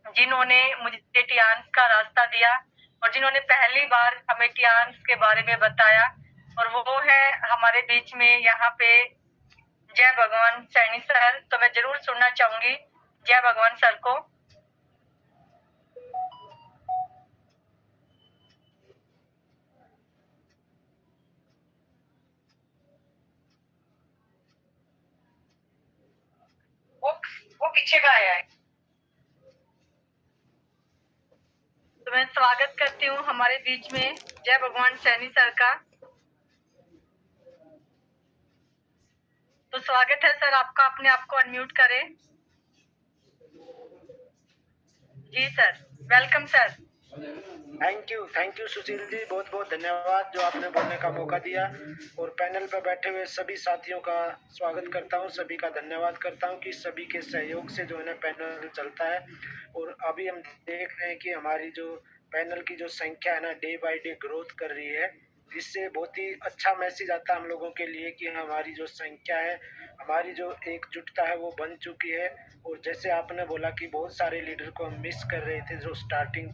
जिन्होंने मुझे टियान्स का रास्ता दिया और जिन्होंने पहली बार हमें टियान्स के बारे में बताया, और वो है हमारे बीच में यहाँ पे जय भगवान सैनी सर। तो मैं जरूर सुनना चाहूंगी जय भगवान सर को। वो पीछे का आया है। तो मैं स्वागत करती हूँ हमारे बीच में जय भगवान सैनी सर का। तो स्वागत है सर आपका, अपने आप को अनम्यूट करें। जी sir, welcome sir. Thank you Sushil ji, बहुत बहुत धन्यवाद जो आपने बोलने का मौका दिया। और पैनल पर बैठे हुए सभी साथियों का स्वागत करता हूं, सभी का धन्यवाद करता हूं कि सभी के सहयोग से जो है ना पैनल चलता है। और अभी हम देख रहे हैं कि हमारी जो पैनल की जो संख्या है ना डे बाय डे ग्रोथ कर रही है, जिससे बहुत ही अच्छा मैसेज आता है हम लोगों के लिए कि हमारी जो संख्या है, हमारी जो एकजुटता है वो बन चुकी है। और जैसे आपने बोला कि बहुत सारे लीडर को हम मिस कर रहे थे जो स्टार्टिंग,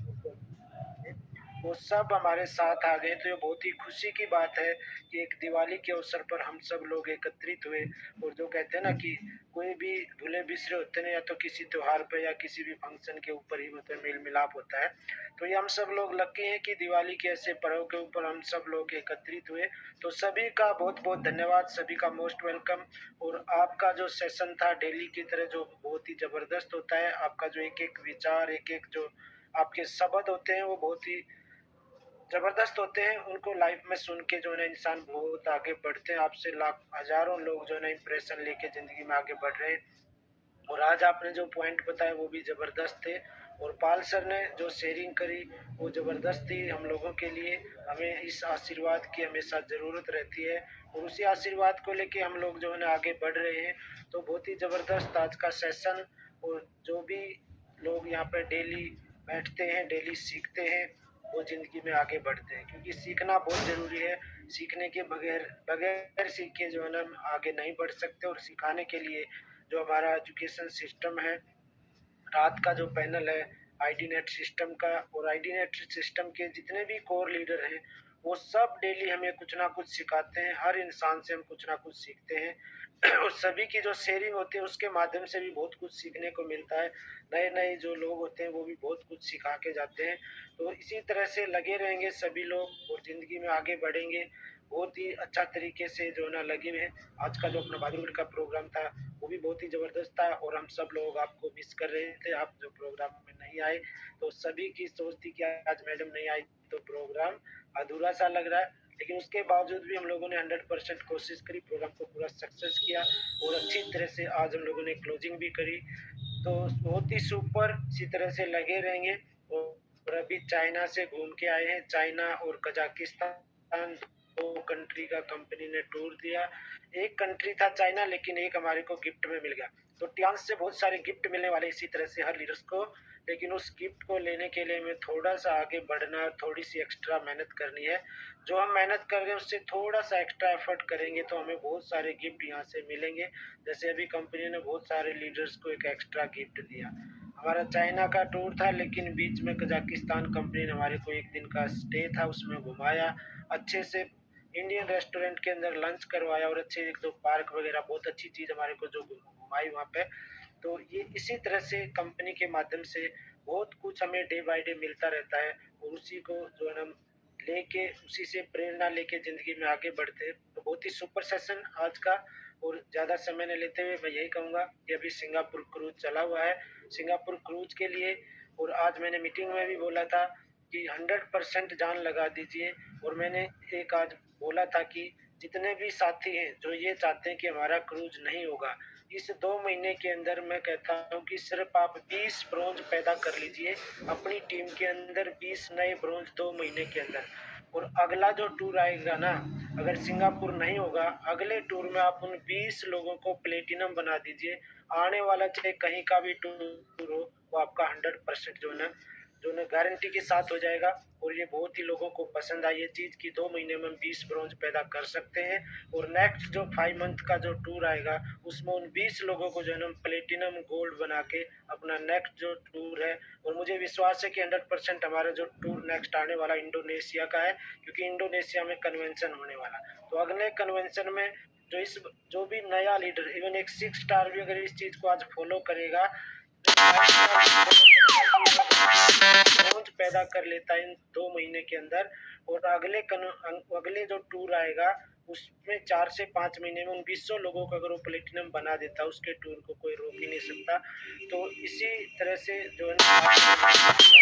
वो सब हमारे साथ आ गए। तो ये बहुत ही खुशी की बात है कि एक दिवाली के अवसर पर हम सब लोग एकत्रित हुए। और जो कहते हैं ना कि कोई भी भूले बिसरे होते हैं या तो किसी त्योहार पे या किसी भी फंक्शन के ऊपर ही मतलब मेल मिलाप होता है। तो ये हम सब लोग लकी हैं कि दिवाली के ऐसे पर्व के ऊपर हम सब लोग एकत्रित हुए। तो सभी का बहुत बहुत धन्यवाद, सभी का मोस्ट वेलकम। और आपका जो सेशन था डेली की तरह जो बहुत ही जबरदस्त होता है, आपका जो एक एक विचार, एक एक जो आपके शब्द होते हैं वो बहुत ही जबरदस्त होते हैं। उनको लाइफ में सुन के जो है ना इंसान बहुत आगे बढ़ते हैं। आपसे लाख हजारों लोग जो है ना इंप्रेशन लेके जिंदगी में आगे बढ़ रहे हैं। और आज आपने जो पॉइंट बताए वो भी जबरदस्त थे। और पाल सर ने जो शेयरिंग करी वो जबरदस्त थी हम लोगों के लिए। हमें इस आशीर्वाद की हमेशा ज़रूरत रहती है और उसी आशीर्वाद को लेके हम लोग जो है ना आगे बढ़ रहे हैं। तो बहुत ही ज़बरदस्त आज का सेशन। और जो भी लोग यहाँ पर डेली बैठते हैं, डेली सीखते हैं, वो ज़िंदगी में आगे बढ़ते हैं, क्योंकि सीखना बहुत ज़रूरी है। सीखने के बगैर बगैर सीखे जो है ना हम आगे नहीं बढ़ सकते। और सिखाने के लिए जो हमारा एजुकेशन सिस्टम है, रात का जो पैनल है आईडी नेट सिस्टम का, और आईडी नेट सिस्टम के जितने भी कोर लीडर हैं वो सब डेली हमें कुछ ना कुछ सिखाते हैं। हर इंसान से हम कुछ ना कुछ सीखते हैं और सभी की जो शेयरिंग होती है उसके माध्यम से भी बहुत कुछ सीखने को मिलता है। नए नए जो लोग होते हैं वो भी बहुत कुछ सिखा के जाते हैं। तो इसी तरह से लगे रहेंगे सभी लोग और ज़िंदगी में आगे बढ़ेंगे बहुत ही अच्छा तरीके से जो है ना लगे हुए हैं। आज का जो अपना बहादुर का प्रोग्राम था वो भी बहुत ही ज़बरदस्त था और हम सब लोग आपको मिस कर रहे थे। आप जो प्रोग्राम में नहीं आए तो सभी की सोच थी कि आज मैडम नहीं आई तो प्रोग्राम अधूरा सा लग रहा है। लेकिन उसके बावजूद भी हम लोगों ने 100% कोशिश करी, प्रोग्राम को पूरा सक्सेस किया और अच्छी तरह से आज हम लोगों ने क्लोजिंग भी करी। तो बहुत ही सुपर, इसी तरह से लगे रहेंगे। और अभी चाइना से घूम के आए हैं, चाइना और कजाकिस्तान दो कंट्री का कंपनी ने टूर दिया। एक कंट्री था चाइना लेकिन एक हमारे को गिफ्ट में मिल गया। तो टियान्स से बहुत सारे गिफ्ट मिलने वाले इसी तरह से हर लीडर्स को। लेकिन उस गिफ्ट को लेने के लिए हमें थोड़ा सा आगे बढ़ना, थोड़ी सी एक्स्ट्रा मेहनत करनी है। जो हम मेहनत कर रहे हैं उससे थोड़ा सा एक्स्ट्रा एफर्ट करेंगे तो हमें बहुत सारे गिफ्ट यहाँ से मिलेंगे। जैसे अभी कंपनी ने बहुत सारे लीडर्स को एक एक्स्ट्रा गिफ्ट दिया। हमारा चाइना का टूर था लेकिन बीच में कजाकिस्तान कंपनी ने हमारे को एक दिन का स्टे था, उसमें घुमाया अच्छे से। इंडियन रेस्टोरेंट के अंदर लंच करवाया और अच्छे एक दो पार्क वगैरह बहुत अच्छी चीज़ हमारे को जो घुमाई वहाँ पे। तो ये इसी तरह से कंपनी के माध्यम से बहुत कुछ हमें डे बाय डे मिलता रहता है और उसी को जो है ना हम लेके उसी से प्रेरणा लेके ज़िंदगी में आगे बढ़ते हैं। तो बहुत ही सुपर सेशन आज का, और ज़्यादा समय नहीं लेते हुए मैं यही कहूँगा कि अभी सिंगापुर क्रूज चला हुआ है। सिंगापुर क्रूज के लिए और आज मैंने मीटिंग में भी बोला था कि 100% जान लगा दीजिए, और मैंने एक आज बोला था कि जितने भी साथी हैं जो ये चाहते हैं कि हमारा क्रूज नहीं होगा, इस 2 महीने के अंदर मैं कहता हूँ कि सिर्फ आप 20 ब्रोंज पैदा कर लीजिए अपनी टीम के अंदर, 20 नए ब्रोंज 2 महीने के अंदर। और अगला जो टूर आएगा ना, अगर सिंगापुर नहीं होगा, अगले टूर में आप उन 20 लोगों को प्लेटिनम बना दीजिए। आने वाला चाहे कहीं का भी टूर हो, वो आपका 100% जो है गारंटी के साथ हो जाएगा। और ये बहुत ही लोगों को पसंद आई ये चीज़ कि 2 महीने में हम 20 ब्रोंज पैदा कर सकते हैं। और नेक्स्ट जो 5 मंथ का जो टूर आएगा, उसमें उन 20 लोगों को जो है ना प्लेटिनम गोल्ड बना के अपना नेक्स्ट जो टूर है, और मुझे विश्वास है कि 100% हमारा जो टूर नेक्स्ट आने वाला इंडोनेशिया का है, क्योंकि इंडोनेशिया में कन्वेंशन होने वाला। तो अगले कन्वेंशन में जो भी नया लीडर, इवन एक 6 स्टार भी अगर इस चीज़ को आज फॉलो करेगा, रोज पैदा कर लेता है इन 2 महीने के अंदर, और अगले जो टूर आएगा उसमें 4 से 5 महीने में उन 200 लोगों को अगर वो प्लेटिनम बना देता है, उसके टूर को कोई रोक ही नहीं सकता। तो इसी तरह से जो है